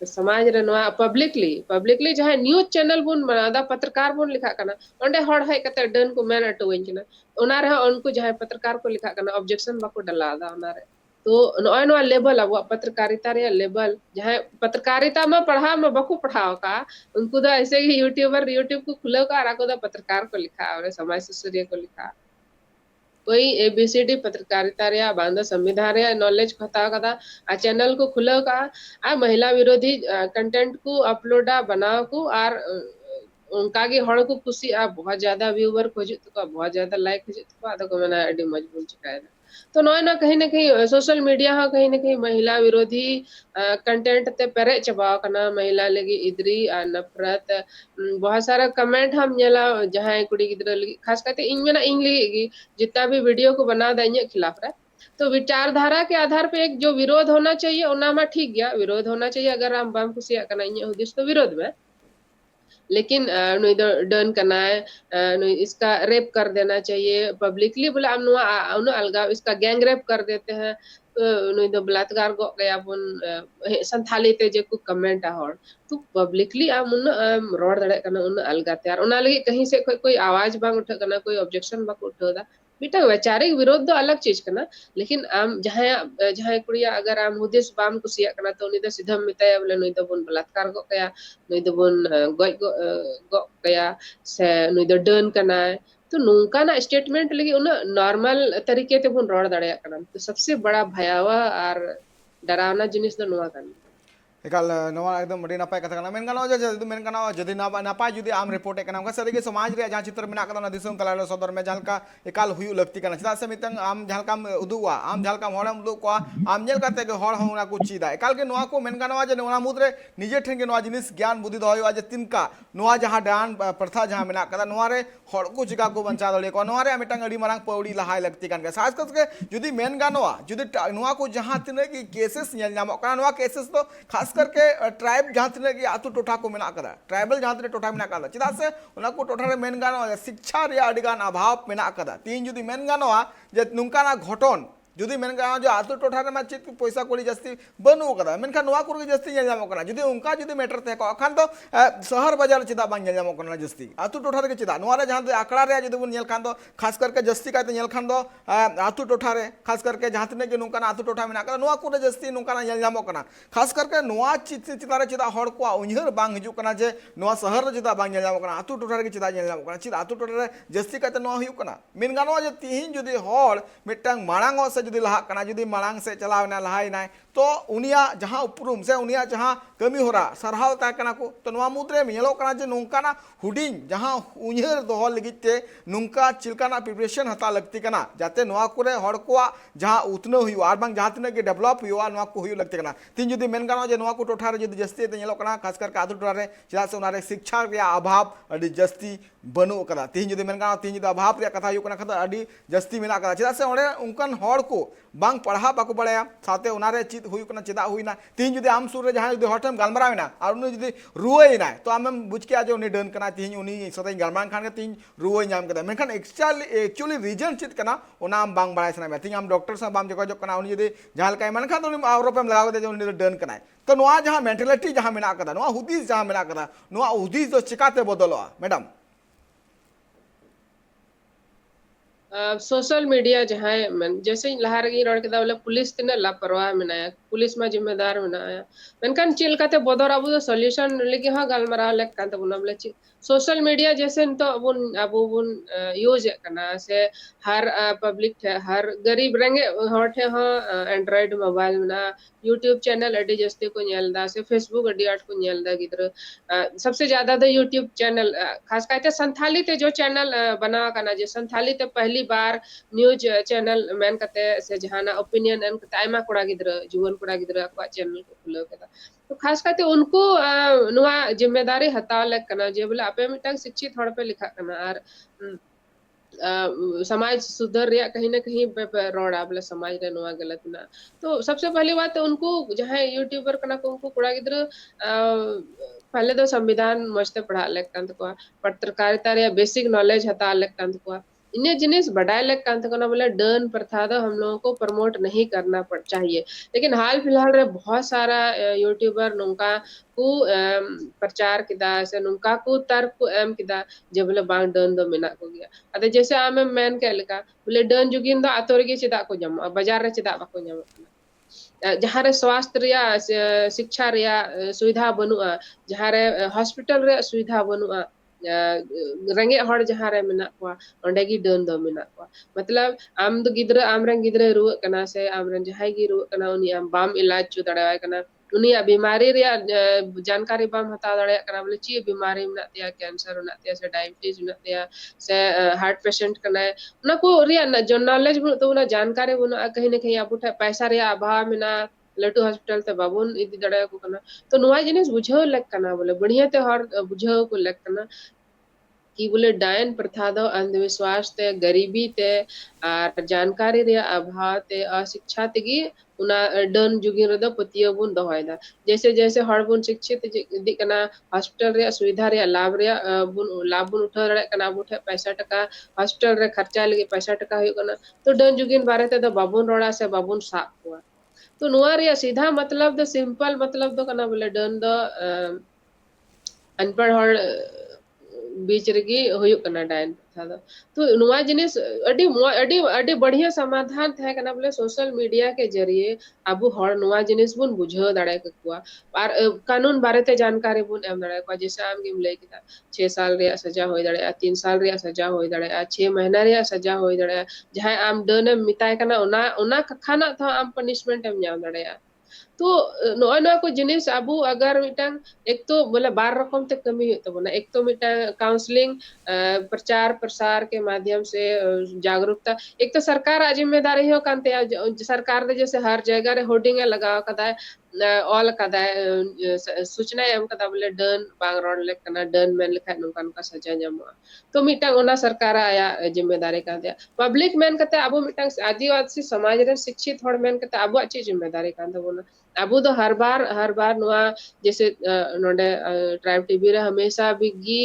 तो समाज रे नवा पब्लिकली जहां न्यूज चैनल बुन बनादा पत्रकार बुन लिखा कना ओंडे हड़ है कते डन को मेन अटवइन कना ओना रे उनको जहां पत्रकार को लिखा कना ऑब्जेक्शन बाको डलादा ओना रे तो नॉय नॉय लेवल अब पत्रकारिता रे लेवल जहां पत्रकारिता में पढ़ा में बकु पढ़ाओ का उनको तो ऐसे ही यूट्यूब को खुलो का राको दा पत्रकार को लिखा और समाज सुसरिया को लिखा कोई एबीसीडी पत्रकारिता रे बांधा संविधान रे नॉलेज खता कदा आ चैनल को खुलो का आ महिला विरोधी कंटेंट को अपलोड बनाओ को और उनका के हड़ को खुशी आ बहुत ज्यादा व्यूवर खोज तो बहुत ज्यादा लाइक खोज तो आदा को मैंने एडी मजबूर चिकाय तो नॉय ना कहीं सोशल मीडिया हा कहीं ना कहीं महिला विरोधी कंटेंट ते पेरे चबा कना महिला लगी इदरी नफरत बहुत सारा कमेंट हम नेला जहां कुड़ी गिदरा लगी खास करते इन में ना इन लगी जितना भी वीडियो को बना दा इन खिलाफ रे तो विचारधारा के आधार पे एक जो विरोध होना चाहिए उना में ठीक गया विरोध होना चाहिए अगर हम बम खुशिया कना इन उद्देश्य तो विरोध में लेकिन डन करना है इसका रेप कर देना चाहिए पब्लिकली बोले हम अलगाव इसका गैंग रेप कर देते हैं तो बलात्कार गो गया बुन संथाली ते जे को कमेंट हर तो पब्लिकली हम रोड दड़े कना उन अलगा तैयार उना लगी कहीं से कोई आवाज बांग उठ कना कोई ऑब्जेक्शन बाको उठोदा बेटा वैचारिक विरोध तो अलग चीज कना लेकिन आम जहां कुड़िया अगर आम हुदिस बाम कुसिया कना तो उनी दो सीधा मिताया बोले नुई दो बुन बलात्कार गो कया नुई दो बुन गoj गो कया से नुई दो डन कना तो नौका ना स्टेटमेंट लगी उन नॉर्मल तरीके ते बुन रोड दड़या कना तो सबसे बड़ा भयावह और डरावना जिनिस दो नुआ कना एकाल नवा एकदम अड़ी नपाय कथा कना मेन गानो जदि मेन गानो जदि नपाय जुदि आम रिपोर्ट कना का सरी समाज रे जहां चित्र मेना कदा दिसम तला सदर में जहां का एकाल हुयु लगती कना चिदा से मितंग आम जहां काम उदुवा आम जहां काम होड़म उदु को आम जेल काते के होड़ होना को चीदा एकाल के नवा को मेन गानो जे नवा मुद्रे निजे ठेन के नवा जिनिस ज्ञान बुद्धि दो आज तिनका नवा जहां डान प्रथा जहां मेना कदा नवा रे होड़ को चिका को बंचा दले को नवा रे मितंग अड़ी मारंग पौड़ी लहाय लगती कन के सास के जुदी मेन गानो जुदी नवा को जहां तिने की केसेस नेल नामो कना नवा केसेस तो खास करके ट्राइब जहां तिने की आतु टोठा को मेना कदा ट्राइबल जहां तिने टोठा मेना कदा चिदा से उना को टोठा रे मेन गानो शिक्षा रे अडिगान अभाव मेना कदा तीन जुदी मेन गानो जे नुंकाना घटन जुदी मेन गानो जो आतु टोठा रे मा चित पैसा कोड़ी जस्ती बनु कदा मेनखा नवा को जस्ती नेल नामो कना जुदी उनका जुदी मैटर थे को अखान तो शहर बाजार चिदा बांग नेल नामो कना जस्ती आतु टोठा रे चिदा नवा रे जहां तो आकड़ा रे जुदी बुन नेल खान दो खास करके जस्ती काते नेल खान दो आतु टोठा रे खास करके जहां तिने के नुंकाना आतु टोठा मेना कदा नवा को जस्ती नुंकाना नेल नामो कना खास करके नवा चिता रे चिदा हड़ को उन्हर बांग हिजु कना जे नवा शहर रे चिदा बांग नेल नामो कना आतु टोठा रे चिदा नेल नामो कना चिदा आतु टोठा रे जस्ती काते नवा हुयु कना मेन गानो जे तिहिन जुदी हड़ मिटंग मांगांगो से जुदी लहा कना जुदी मांग से चलावना लहाई नाय तो उनिया जहां उपरुम से उनिया जहां कमी होरा सरहाव ता कना को तो नवा मुद्रे मेलो कना जे नुंकाना हुडिंग जहां उन्हर दोह लगिते नुंका चिलकाना प्रिपरेशन हता लगती कना जाते नवा कोरे हड़ को जहां उतनो हुयु आर बांग जहां तिने के डेवलप हुयु नवा को हुयु लगते कना तीन जुदी मेन गानो जे नवा को टोठा रे जुदी जस्ती ते मेलो कना खास करके आदु टोठा रे चिदा से उनारे शिक्षा रे अभाव अडी जस्ती बनु कदा तीन जुदी मेन गानो तीन जुदी अभाव रे कथा हुयु कना खदा अडी जस्ती मेना कदा चिदा से ओडे उनकन हड़ को बांग पढ़ा बाको बड़ाया साथे उनारे चित हुयु कना चिदा हुइना तीन जुदी आम सुर रे जहां जुदी हटम गलमरावना और उनी जुदी रुवैना तो आम बुझ के आज उनी डन कना तीन उनी सते गलमान खान के तीन रुवै नाम कदा मेनखान एक्चुअली रीजन चित कना ओना आम बांग बड़ाय सना तीन आम डॉक्टर सा बाम जको जक कना उनी जुदी जहां लकाय मनखान तो उनी आरोप में लगाव दे उनी डन कना तो नोआ जहां मेंटालिटी जहां मेना कदा नोआ हुदिस जहां मेना कदा नोआ हुदिस तो चिकाते बदलो मैडम सोशल मीडिया जहां जैसे लहार गी रोड के बोले पुलिस तिना लापरवाह मेनाया पुलिस मा जिम्मेदार मेनाया मेनकान चिल काते बदर अबु तो सॉल्यूशन लेके हा गालमरा लेक कांत बुना बोले सोशल मीडिया जैसे तो अबु बुन यूज करना से हर पब्लिक थे हर गरीब रंगे हटे हा एंड्रॉइड मोबाइल में यूट्यूब चैनल अडी जस्ती को नेलदा से फेसबुक अडी आट को नेलदा गिद्र सबसे ज्यादा तो यूट्यूब चैनल खास करके संथाली ते जो चैनल बना कना जे संथाली ते पहली बार न्यूज चैनल मैन कते से जहाना ओपिनियन एन कते आयमा कोड़ा गिद्र जुवन कोड़ा गिद्र को चैनल को खुलो केदा तो खास करके उनको नुआ जिम्मेदारी हता लग कना जे बोले आपे मिटंग शिक्षित हड़ पे लिखा कना और समाज सुधर या कहीं ना कहीं रोड बोले समाज रे नुआ गलत ना तो सबसे पहली बात तो उनको जहां यूट्यूबर कना को उनको कोड़ा गिद्र पहले तो संविधान मस्त पढ़ा लेक कांत को पत्रकारिता रे बेसिक नॉलेज हता लेक कांत को इन्हें जिनिस बढ़ाए लेक कांत को ना बोले डन प्रथा तो हम लोगों को प्रमोट नहीं करना चाहिए लेकिन हाल फिलहाल रे बहुत सारा यूट्यूबर नुका को प्रचार किदा से नुका को तर्क को एम किदा जे बोले बांग डन दो मेना को गया अते जैसे आमे मैन के लेका बोले डन जुगिन दो आतोर के चिदा को जम बाजार रे चिदा बाको जम जहां रे स्वास्थ्य रिया शिक्षा रिया सुविधा बनुआ जहां रे हॉस्पिटल रे सुविधा बनुआ रंगे हड़ जहां रे मेना को ओंडे गी डन दो मेना को मतलब आम दो गिद्र आमरन गिद्र रुआ कना से आमरन जहां गी रुआ कना उनी आम बाम इलाज चु दड़ाय कना उनी बीमारी रे जानकारी बाम हता दड़ाय कना बोले ची बीमारी में नतिया कैंसर नतिया से डायबिटीज नतिया से हार्ट पेशेंट कना ना को रिया जो नॉलेज तो ना जानकारी बना कहीं ना कहीं अब पैसा रे अभाव में ना लटू हॉस्पिटल ते बाबून इदी दड़ाय को कना तो नुआ जिनिस बुझो लग कना बोले बढ़िया ते हर बुझो को लग कना कि बोले डायन प्रथा दो अंधविश्वास ते गरीबी ते और जानकारी रे अभाव ते अशिक्षा तेगी उना डन जुगी रे दो पतियो बुन दोहायदा जैसे जैसे हर बुन शिक्षित दिकना हॉस्पिटल रे सुविधा रे लाभ बुन उठा रे कना बुठे पैसा टका हॉस्पिटल रे खर्चा लगे पैसा टका होय कना तो डन जुगिन बारे ते दो बाबुन रोड़ा से बाबुन साफ हुआ तो नुआ रे सीधा मतलब दो सिंपल मतलब दो कना बोले डन दो अनपढ़ हर बीच रेगी होयु कना डायन था तो नुआ जिनिस अडी अडी बढ़िया समाधान थे कना बोले सोशल मीडिया के जरिए अबु हर नुआ जिनिस बुन बुझो दड़े कुआ और कानून बारे ते जानकारी बुन एम दड़े को जैसे आम गिम ले किदा 6 साल रे सजा होय दड़े 3 साल रे सजा होय दड़े 6 महीना रे सजा होय दड़े जहां आम डने मिताय कना ओना खाना था आम पनिशमेंट एम जाम दड़े तो नॉय नॉय को जिनिस अबू अगर मिटांग एक तो बोले बार रकम ते कमी हुई तो बोला एक तो मिटांग काउंसलिंग प्रचार प्रसार के माध्यम से जागरूकता एक तो सरकार आ जिम्मेदारी हो कांते सरकार दे जैसे हर जगह रे होर्डिंग लगा कदा ऑल कदा सूचना एम कदा बोले डन बांग रोड ले कना डन मेन लिखा नुका नुका सजा ᱧᱟᱢᱚᱜᱼᱟ तो मिटांग ओना सरकार आया जिम्मेदारी का दिया पब्लिक मेन कते अबो मिटांग आदिवासी समाज रे शिक्षित हड़ मेन कते अबो ची जिम्मेदारी का बोला अबो तो हर बार नुआ जैसे नोडे ट्राइब टीवी रे हमेशा बिगी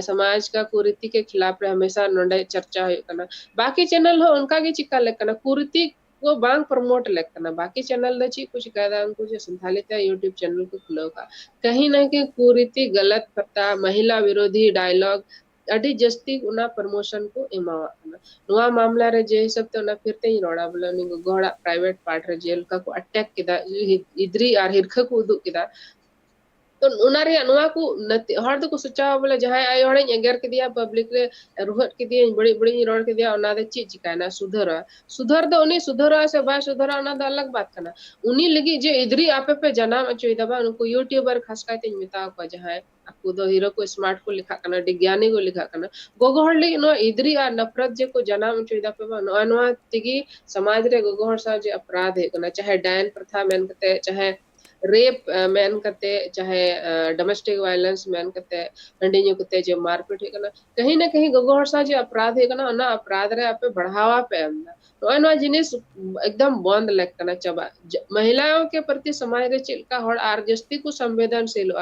समाज का कुरीति के खिलाफ रे हमेशा नोडे चर्चा हुई कना बाकी चैनल हो उनका के चिका ले कना कुरीति को बांग प्रमोट ले कना बाकी चैनल द ची कुछ कहदा उनको जो संथालित यूट्यूब चैनल को खुलो का कहीं ना कहीं कुरीति गलत पता महिला विरोधी डायलॉग अडी जस्ती उना प्रमोशन को एमावा कना नुआ मामला रे जे सब तो ना फिरते ही रोड़ा बोला नि गोड़ा प्राइवेट पार्ट रे जेल का को अटैक किदा इद्री आर हिरख को उदु किदा तो उनारे अनुआ को हर दो को सोचा बोले जहां आई हड़े एगर के दिया पब्लिक रे रुहट के दिया बड़ी बड़ी रोड के दिया ओना दे ची चिकाना सुधर दो उनी सुधरा से बा सुधरा ओना द अलग बात कना उनी लगी जे इधरी आपे पे जनाम अचोई दबा उनको यूट्यूबर खास काते मिता को जहां आपको दो हीरो को स्मार्ट को लिखा कना डिज्ञानी को लिखा कना गोगोहर लगी नो इधरी आ नफरत जे को जनाम अचोई दा पे नो तिगी समाज रे गोगोहर सा जे अपराध है कना चाहे डायन प्रथा मेन कते चाहे रेप मैन करते चाहे डोमेस्टिक वायलेंस मैन करते हंडी कते जो मारपीट है कना कहीं ना कहीं गोगोहर सा जो अपराध है कना ना अपराध रे आपे बढ़ावा पे हमना नोय नोय जिनिस एकदम बंद लेक कना चबा महिलाओं के प्रति समाज रे चिलका हड़ आर जस्ती को संवेदनशील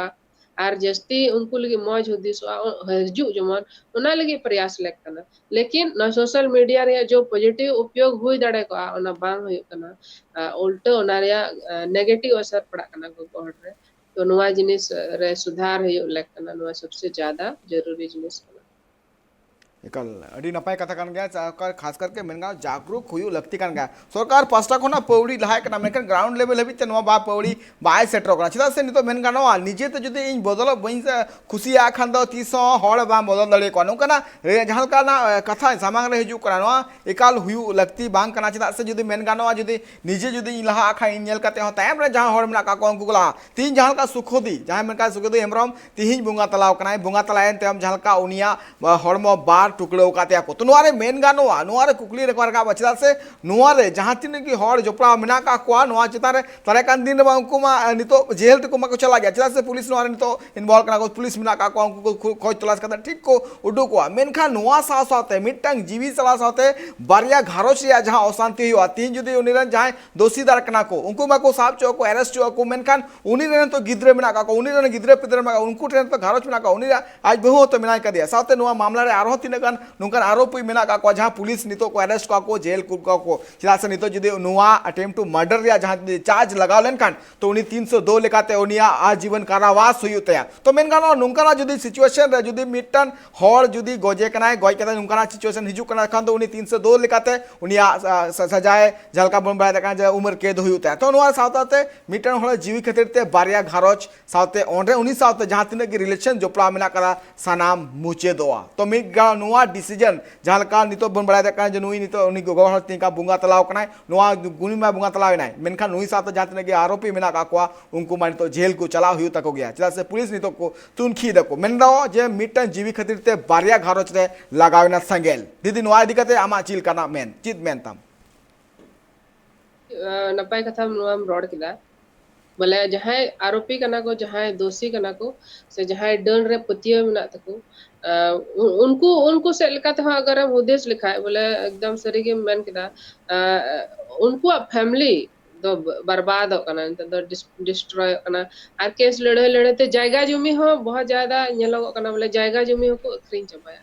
आर जस्ती उनको लगे मौज हुदिस हजू जमन ओना लगे प्रयास लेक कना लेकिन ना सोशल मीडिया रे जो पॉजिटिव उपयोग हुई दड़े को ओना बांग हुई कना उल्टो ओना रे नेगेटिव असर पड़ा कना गोगोहर रे तो नोआ जिनिस रे सुधार हुई लेक कना नोआ सबसे ज्यादा जरूरी जिनिस कना एकल अड़ी नपाय कथा कान गया सरकार खास करके मेनगा जागरूक हुई लगती कान गया सरकार पास्टा को ना पौड़ी लहाय कना मेनकन ग्राउंड लेवल हबी ते नवा बा पौड़ी बाय सेटर कना चिदा से नितो मेन गानो निजे ते जुदि इन बदल बइन से खुशी आ खान दो तीसो हड़ बा बदल दले को नु कना जहां का ना कथा सामांग रे हिजु कना नवा एकाल हुई लगती बांग कना चिदा से जुदि मेन गानो जुदि निजे जुदि लहा आखा इन नेल कते हो तायम रे जहां हड़ मना का को गुगला तीन जहां का सुखोदी जहां मेन का सुखोदी हेमरम तिहिन बुंगा तलाव कना बुंगा तलायन तेम जहां का उनिया हड़मो बार टुकड़ो काते को तो नुआरे मेन गानोआ नुआरे कुकली रे का बचदा से नुआरे जहां तीन की हड़ जोपड़ा मेना का कोआ नुआ चितारे तारे कान दिन बा उनको मा नितो जेल ते को मा को चला गया चिदा से पुलिस नुआरे नितो इन्वॉल्व कना को पुलिस मेना का को उनको खोज तलाश करता ठीक को उडुकोआ मेनखा नुआ सा साथे मिटंग जीवी सला साथे बारिया घारोच रे जहां अशांति हुआ तीन जुदी उनिरन जहां दोषीदार कना को उनको मा को साब चो को अरेस्ट चो को मेनखान उनी रे तो गिद्रे मेना का को उनी रे गिद्रे पिद्रे मा उनको ट्रेन तो घारोच मेना का उनी आज बहु तो मेना का दिया साथे नुआ मामला रे आरो तीन गान नुकन आरोपी मेना का जहां पुलिस नितो को अरेस्ट को जेल को चिदा से नितो जुदी नुआ अटेम्प्ट टू मर्डर रे जहां चार्ज लगाव लेन कान तो उनी 302 लेकाते उनिया आजीवन कारावास हुयुतया तो मेन गानो नुकना जुदी सिचुएशन रे जुदी मिटन हर जुदी गजे कनाय गय कता नुकना सिचुएशन हिजु कना खान तो उनी 302 लेकाते उनिया सजाए झलका बन बाय तका जे उम्र कैद हुयुतया तो नुआ सावताते मिटन हर जीवी खातिर ते बारिया घारोच सावते ओंडे उनी सावते जहां तिने की रिलेशन जोपड़ा मेना करा सनाम मुचे दोआ तो मिट गा नुआ डिसीजन जहां का नितो बन बड़ा का नुई नितो उनी गोगो हर तिका बुंगा तलाव कनाय नुआ गुनी मा बुंगा तलाव नाय मेनखा नुई साथ जहां तिने के आरोपी मेना का को उनको मान तो जेल को चलाव हुई तक गया चिदा से पुलिस नितो को तुनखी दको मेनदो जे मिटन जीवी खातिर ते बारिया घारोच रे लगावना संगेल दीदी नुआ दिकते आमा चिल कना मेन चित मेन तम नपाय कथा नुआम रोड किदा बोले जहां आरोपी कना को जहां दोषी कना को से जहां डन रे पतियो मेना तको उनको उनको से लिखाते हैं अगर हम उद्देश्य लिखा है बोले एकदम सरी के मैन किदा उनको फैमिली तो बर्बाद होना तो डिस्ट्रॉय होना आर केस लड़े लड़े ते जायगा जमी हो बहुत ज्यादा नेलो होना बोले जायगा जमी हो को अखरीन चबाया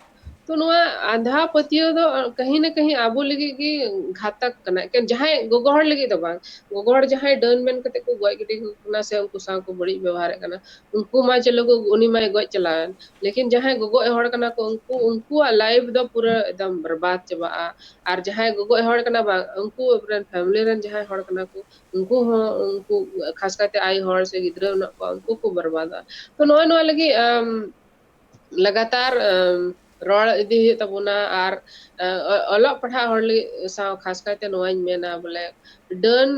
तो नुआ आंधा पतियो तो कहीं ना कहीं आबू लगी की घातक कना के जहां गोगोहर लगी तो बांग गोगोहर जहां डन मेन कते को गय गिटी कना से उनको सा को बड़ी व्यवहार कना उनको मा चलो को उनी मा गय चलान लेकिन जहां गोगो हड़ कना को उनको लाइफ दो पूरा एकदम बर्बाद चबा और जहां गोगो हड़ कना बा उनको अपन फैमिली रन जहां हड़ कना को उनको खास करते आई हड़ से गिद्रे उनको को बर्बाद तो नो नो लगी लगातार ᱨᱚᱲ ᱤᱫᱤ ᱦᱩᱭᱩᱜ ᱛᱟᱵᱚᱱᱟ ᱟᱨ ᱚᱞᱚᱜ ᱯᱟᱲᱦᱟᱜ ᱦᱚᱲ ᱥᱟᱶ ᱠᱷᱟᱥ ᱠᱟᱭᱛᱮ ᱱᱚᱣᱟᱧ ᱢᱮᱱᱟ ᱵᱚᱞᱮ ᱰᱟᱹᱱ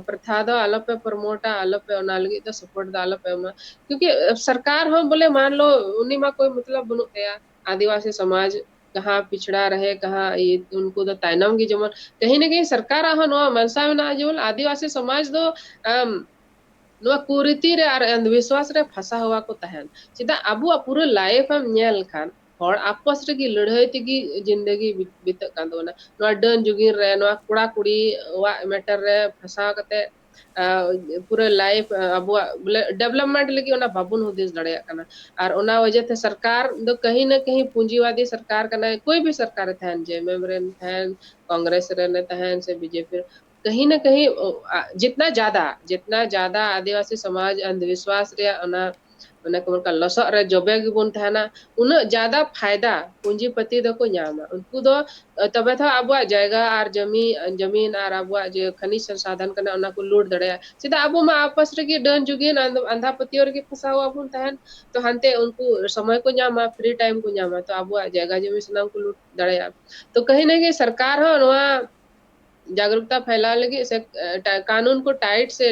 ᱯᱨᱚᱛᱷᱟ ᱫᱚ ᱟᱞᱚᱯᱮ ᱯᱨᱚᱢᱳᱴᱟ, ᱟᱞᱚᱯᱮ ᱚᱱᱟ ᱞᱟᱹᱜᱤᱫ ᱫᱚ सपोर्ट ᱫᱚ ᱟᱞᱚᱯᱮ ᱮᱢᱟ, क्योंकि सरकार हूँ बोले मान लो उन्हीं में कोई मतलब बनुक तया आदिवासी समाज कहाँ पिछड़ा रहे कहाँ ये उनको तो तायनम की जमन कहीं ना कहीं सरकार आहो नवा मनसा में ना जो आदिवासी समाज दो नवा कुरीति रे और अंधविश्वास रे फंसा हुआ को तहन चिदा अबु पूरा लाइफ हम नेल खान और आपस रे की लड़ाई तगी जिंदगी बीत कान दोना नवा डन जुगिन रे नवा कुड़ा कुड़ी वा मैटर रे फंसा कते पूरा लाइफ अबु बोले डेवलपमेंट लगी ओना बाबुन हुदिस दड़या कना और ओना वजह ते सरकार दो कहीं ना कहीं पूंजीवादी सरकार कना कोई भी सरकार थैन जे मेमरेन थैन कांग्रेस रे ने थैन से बीजेपी कहीं ना कहीं जितना ज्यादा आदिवासी समाज अंधविश्वास रे ओना ओना को का लसक रे जबे गिबुन थाना उना ज्यादा फायदा पूंजीपति दो को न्यामा उनको दो तबे था अब जायगा और जमीन और अब जो खनिज संसाधन कना ओना को लूट दड़या सीधा अब मा आपस रे की डन जुगिन अंधा पतियोर के फसा हुआ बुन तहन तो हनते उनको समय को न्यामा फ्री टाइम को न्यामा तो अब जायगा जमीन सनाम को लूट दड़या तो कहीं ना कहीं सरकार हो नवा जागरूकता फैलाने लगी से कानून को टाइट से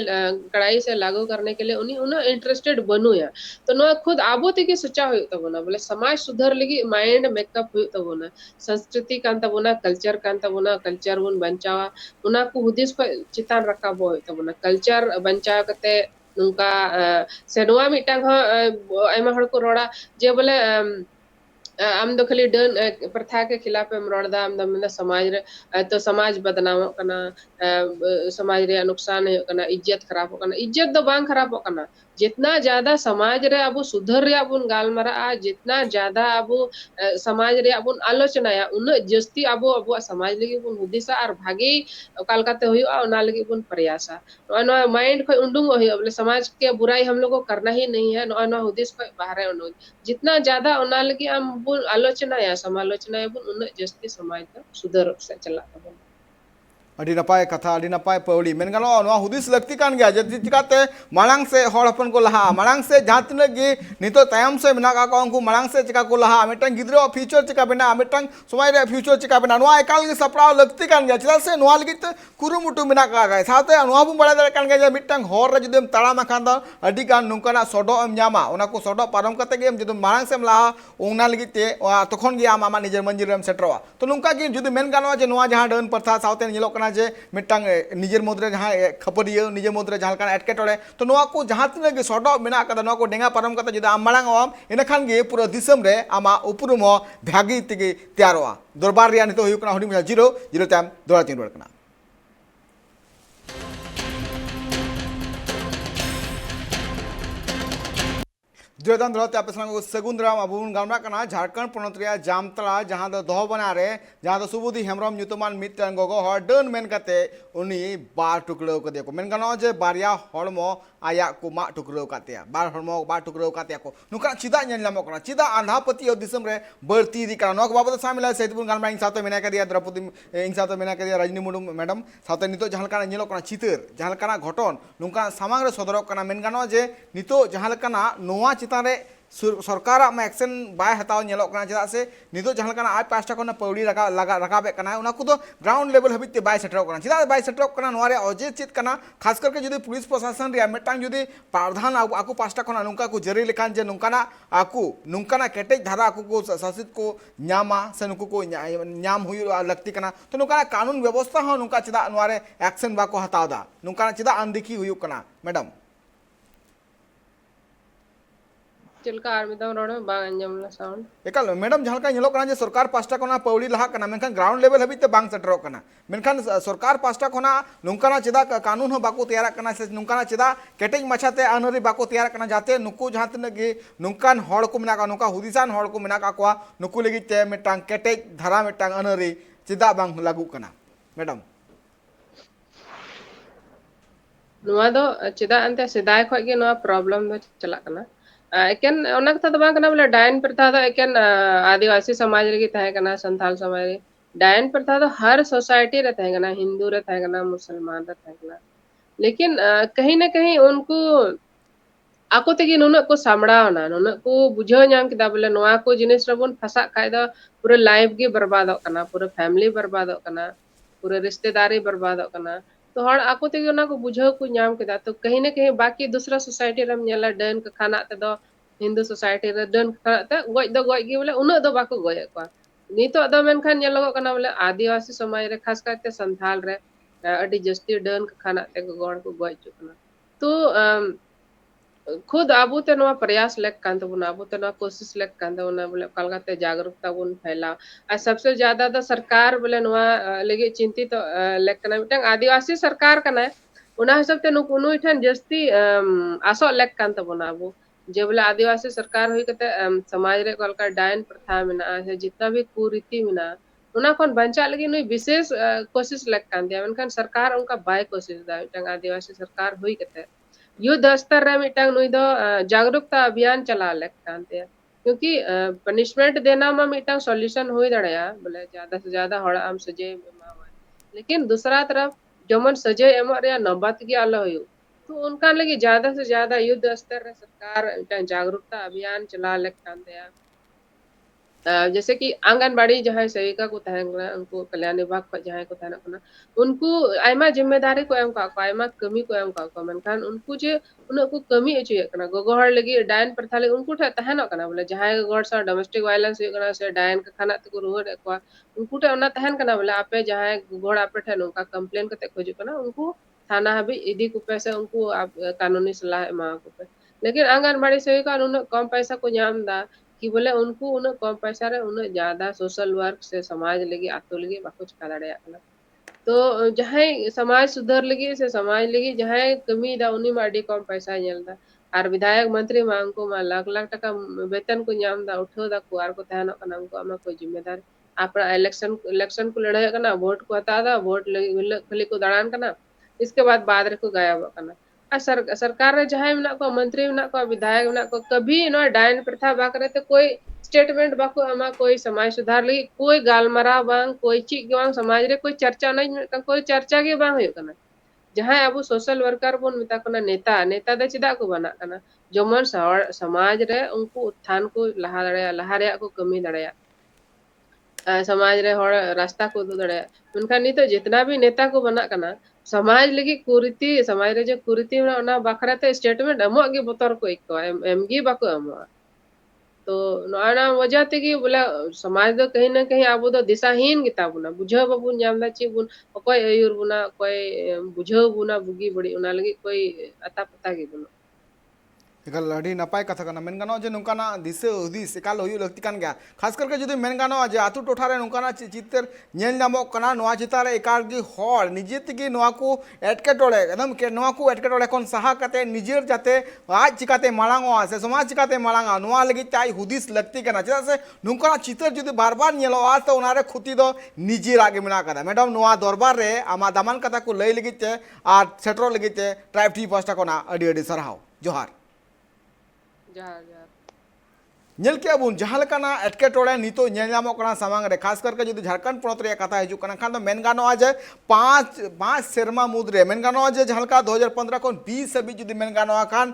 कड़ाई से लागू करने के लिए उन्हीं उन्हें इंटरेस्टेड बनू या तो ना खुद आबो ते सोचा हुई तब ना बोले समाज सुधर लगी माइंड मेकअप हुई तब ना संस्कृति कान तब ना कल्चर उन बंचावा उना को हुदिस को चितान रखा हुई तब ना कल्चर बंचा कते नुका सेनवा मिटांग आयमा हड़ को रोड़ा जे बोले आम दो खाली डन प्रथा के खिलाफ एम रोड़ा आम दो समाज रे तो समाज बदनाम कना समाज रे नुकसान है कना इज्जत खराब हो कना इज्जत दो बांग खराब हो कना जितना ज्यादा समाज रे अब सुधर रे अब गालमारा आ जितना ज्यादा अब समाज रे अब आलोचना या उन जस्ती अब अब समाज लगी बुन हुदिसा और भागी कालकाते हुआ ओना लगी बुन प्रयासा नो माइंड को उंडुंग हो बोले समाज के बुराई हम लोग को करना ही नहीं है नो हुदिस को बाहर उन जितना ज्यादा ओना लगी हम बुन आलोचना या समालोचना या बुन उन जस्ती समाज का सुधर से चला तबन अड़ी नपाय कथा अड़ी नपाय पौड़ी मेन गानो नवा हुदिस लगती कान गया जति चिकाते मांग से हड़ अपन को लहा मांग से जहां तिना गी नितो तायम से मेना का उनको मांग से चिका को लहा मिटन गिद्रो फ्यूचर चिका बेना मिटन समय रे फ्यूचर चिका बेना नवा एकाल गे सपड़ाव लगती कान गया चिदा से नवा लगी कुरुमुटु मेना का गए साथे नवा बु बड़ा दर कान गया मिटन हर रे जदम ताड़ा मखान दा अड़ी गान नुकाना सोडो एम न्यामा ओना को सोडो पारम कते गे जदम मांग से लहा ओना लगी ते तखन गे आमा निजे मंजिर रेम सेटरवा तो नुका गी जदि मेन गानो जे नवा जहां डन प्रथा साथे निलो जे मिटांग निजर मुद्रे जहां खपरियो निजर मुद्रे जहां कान एटकेटोड़े तो नवा को जहां तिना गे सोडो मेना कदा नवा को डेंगा पारम कते जदि आम मांग आम इनखान गे पूरा दिसम रे आमा उपरुम भागी तिगे तैयारोआ दरबार रिया नितो हुयु कना हुडी जीरो जीरो टाइम दोरा तीन कना जोदान दरते आप संग सगुंदराम अबुन गामना कना झारखंड पोनत रिया जामतला जहां दो दोहबना रे जहां दो सुबुदी हेमरम nyutuman मिटन गोगो हर डन मेन कते उनी बार टुकड़ो कदे को मेन गानो जे बारिया हड़मो आया को मा टुकड़ो काते बार हड़मो बार टुकड़ो काते को नुका चिदा नेल नामो कना चिदा आंधापति ओ दिसम रे बर्ती दी कना नोक बाबत सामिला सेतबुन गामना इन सातो मेना कदिया द्रौपदी इन सातो मेना कदिया रजनी मुंडू मैडम सातो नितो जहां काना नेलो कना चितर जहां काना घटन नुका सामांग रे सदरो कना मेन गानो जे नितो जहां काना नोवा सरकार एक्शन बाय हताव नेलो कना चेदा से नितो जहां कना आज पास्टा कोना पौड़ी रकाबे कना उना को ग्राउंड लेवल हबिते बाय सेटरो कना चेदा बाय सेटरो कना नोरे अजे चित कना खास करके जदि पुलिस प्रशासन रे मेटांग जदि प्रावधान आकु पास्टा कोना नुका को जरी लेखान जे नुकाना आकु नुकाना केटेज धारा आकु को शासित को न्यामा से नुकु को न्याम हुई लगती कना तो नुकाना कानून व्यवस्था हो नुका चेदा नोरे एक्शन बाको हतावदा नुकाना चेदा अनदेखी हुई कना मैडम चलका आर मिदम रोड बांग अंजमला साउंड एकाल मैडम जहां का नेलो कना जे सरकार पास्टा कोना पौड़ी लहा कना मेनखान ग्राउंड लेवल हबिते बांग सेटरो कना मेनखान सरकार पास्टा कोना नुंकाना चेदा कानून हो बाको तैयार कना से नुंकाना चेदा केटेज मछाते अनरी बाको तैयार कना जाते नुकु जहां तने गे नुंकान हड़ को मेना का नुका हुदिसान हड़ को मेना का कोआ नुकु लगी ते मेटांग केटेज धारा मेटांग अनरी चेदा बांग लागू कना मैडम नुआ दो चेदा अंते सिदाय खो गे नुआ प्रॉब्लम दो चला कना एकेन ओना कथा तो बांग कना बोले डायन प्रथा दो एकेन आदिवासी समाज रे तहे कना संथाल समाज रे डायन प्रथा तो हर सोसाइटी रे तहे कना हिंदू रे तहे कना मुसलमान रे तहे कना लेकिन कहीं ना कहीं उनको ako tegi nunak ko samड़ावना nunak ko बुझाव ñam किदा बोले नोआ को जिनिस रबन फसाक खाय दा पूरा लाइफ गे बर्बादोग कना पूरा फैमिली बर्बादोग कना पूरा रिश्तेदारी बर्बादोग कना तो हर ako tegi ona को बुझाव को ñam किदा तो कहीं न कहीं बाकी दूसरा सोसाइटी रम ñala डन का खाना ते दो हिंदू सोसाइटी रे डन खाना ते गoj दो गoj गे बोले उना दो बाको गoj को नितो दो मेनखान ñalogok kana बोले आदिवासी समाज रे खास करते संथाल रे अडी जस्ती डन का खाना ते गड़ को गoj चुकना तो खुद आबू ते नवा प्रयास लेक कान तबुना आबू ते नवा कोशिश लेक कान तबुना बोले कलगाते जागरूकता बुन फैला आ सबसे ज्यादा तो सरकार बोले नवा लगे चिंतित लेक कना मिटंग आदिवासी सरकार कना उना हिसाब ते नुकुनु इठन जस्ती आसो लेक कान तबुना आबू जे बोले आदिवासी सरकार हुई कते समाज रे कलका डायन प्रथा मेना है जितना भी कुरीति मेना उना कोन बंचा लगी नुई विशेष कोशिश लेक कान दिया मेनखान सरकार उनका बाय कोशिश दा मिटंग आदिवासी सरकार हुई कते युद्ध स्तर रे मिटंग नुई दो जागरूकता अभियान चला लेक कानते क्योंकि पनिशमेंट देना में मिटंग सॉल्यूशन हुई दड़या बोले ज्यादा से ज्यादा हड़ आम सजे एमावा लेकिन दूसरा तरफ जमन सजे एम रे नबत के आलो हुई तो उनका लगी ज्यादा से ज्यादा युद्ध स्तर रे सरकार मिटंग जागरूकता अभियान चला लेक कानते जैसे कि आंगनबाड़ी जहाँ सेविका को तहन उनको कल्याण विभाग को जहाँ को तहन कना उनको आयमा जिम्मेदारी को एम का आयमा कमी को एम का मनखान उनको जे उनको कमी अचुए कना गोगो हर लगी डायन प्रथा लगी उनको तहन कना बोले जहाँ गोड़ सा डोमेस्टिक वायलेंस हुई कना से डायन का खाना तक रुहर को उनको ओना तहन कना बोले आपे जहाँ गोड़ आपे ठन उनका कंप्लेन कते खोजु कना उनको थाना हबी इदी को पैसे उनको कानूनी सलाह एमा को लेकिन आंगनबाड़ी सेविका उन्हें कम पैसा को नाम दा कि बोले उनको उन्हें कम पैसा रे उन्हें ज्यादा सोशल वर्क से समाज लगी आतो लगी बाको चिका दाड़े तो जहाँ समाज सुधर लगी से समाज लगी जहाँ कमी दा उन्हीं में अड़ी कम पैसा नेलदा और विधायक मंत्री मा उनको मा लाख लाख टका वेतन को नाम दा उठो दा को आर को तहन कना उनको आमा कोई जिम्मेदार अपना इलेक्शन को लड़ाई कना वोट को हता दा वोट खली को दड़ान कना इसके बाद रे को गायब कना सरकार रे जहाँ मेना को मंत्री मेना को विधायक मेना को कभी नो डायन प्रथा बाकरे तो कोई स्टेटमेंट बाको अमा कोई समाज सुधार लगी कोई गालमरा बांग कोई चीज के बांग समाज रे कोई चर्चा नहीं कोई चर्चा के बांग हुई कना जहाँ अब सोशल वर्कर बोन मिता कना नेता नेता दे चिदा को बना कना जमन समाज रे उनको उत्थान को लहा दड़या लहा रे को कमी दड़या समाज रे हर रास्ता को दो दड़या उनका नहीं तो जितना भी नेता को बना कना समाज लगी कुरीति समाज रे जो कुरीति ना बाखरा ते स्टेटमेंट अमो गे बतर को एक एमगी बाको अमो तो ना वजह ते की बोला समाज दो कहीं ना कहीं आबो दो दिशाहीन गिता बुना बुझो बाबू नामदा ची बुन कोई अयुर बुना कोई बुझो बुना बुगी बड़ी उना लगी कोई अता पता गे बुना एकाल अड़ी नपाय कथा कना मेन गानो जे नुकाना दिसे हुदिस एकाल हुयु लक्ति कान गया खास करके जुदी मेन गानो जे आतु टोठा रे नुकाना चितर नेल नामो कना नोआ चितारे एकाल गी हर निजे तिगी नोआ को एटके टोले एकदम के नोआ को एटके टोले कोन सहा कते निजेर जाते आज चिकाते मालांगो से समाज चिकाते मालांगा नोआ लगी ताई हुदिस लक्ति कना चदा से नुकाना चितर जुदी बार-बार नेलो आ तो उनारे खुती दो निजे आगे मिना कदा मैडम नोआ दरबार रे आमा दामान कथा को लई लगिते आ सेट्रो लगिते ट्राइब टी पास्टा कोना अडी अडी सरहाव जोहार नेल के अबुन जहाँ लेकाना एटकेटोड़े नितो नेलनामो कना सामांग रे खास करके जुदी झारखंड पोनत रे कथा हिजु कना खान दो मेन गानो आज 5 सेरमा मुद्रे मेन गानो आज जहाँ लेका 2015 कोन 20 हबी जुदी मेन गानो खान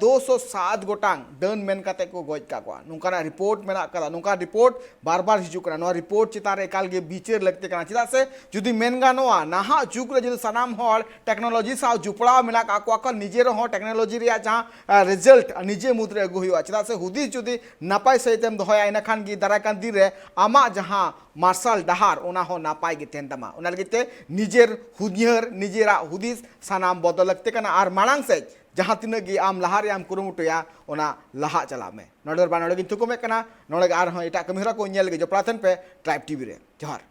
207 गोटांग डन मेन काते को गोज का को नुकाना रिपोर्ट मेना कदा नुका रिपोर्ट बार-बार हिजु कना नो रिपोर्ट चितार एकाल गे बीचेर लगते कना चिदा से जुदी मेन गानो नाहा जुग रे जुदी सनाम हर टेक्नोलॉजी सा जुपड़ा मेना का को निजे रो टेक्नोलॉजी रे जहाँ रिजल्ट निजे मुद्रे अगु हुआ चिदा से हुदी जुदी नापाय सहितेम दोहया इना खान गी दाराकान दिन रे आमा जहाँ मार्शल डहार ओना हो नापाय गे तेन तमा ओना लगिते निजेर हुदियर निजेरा हुदिस सानाम बदल लगते कना आर मांग से जहाँ तीन गी आम लहारे आम कुरुमुटुया ओना लहा चला में नोडर बा नोडे गिन तुकुमे कना नोडे आर हो एटा कमिहरा को नेल गे जो प्राथन पे ट्राइब टीवी रे जोहार।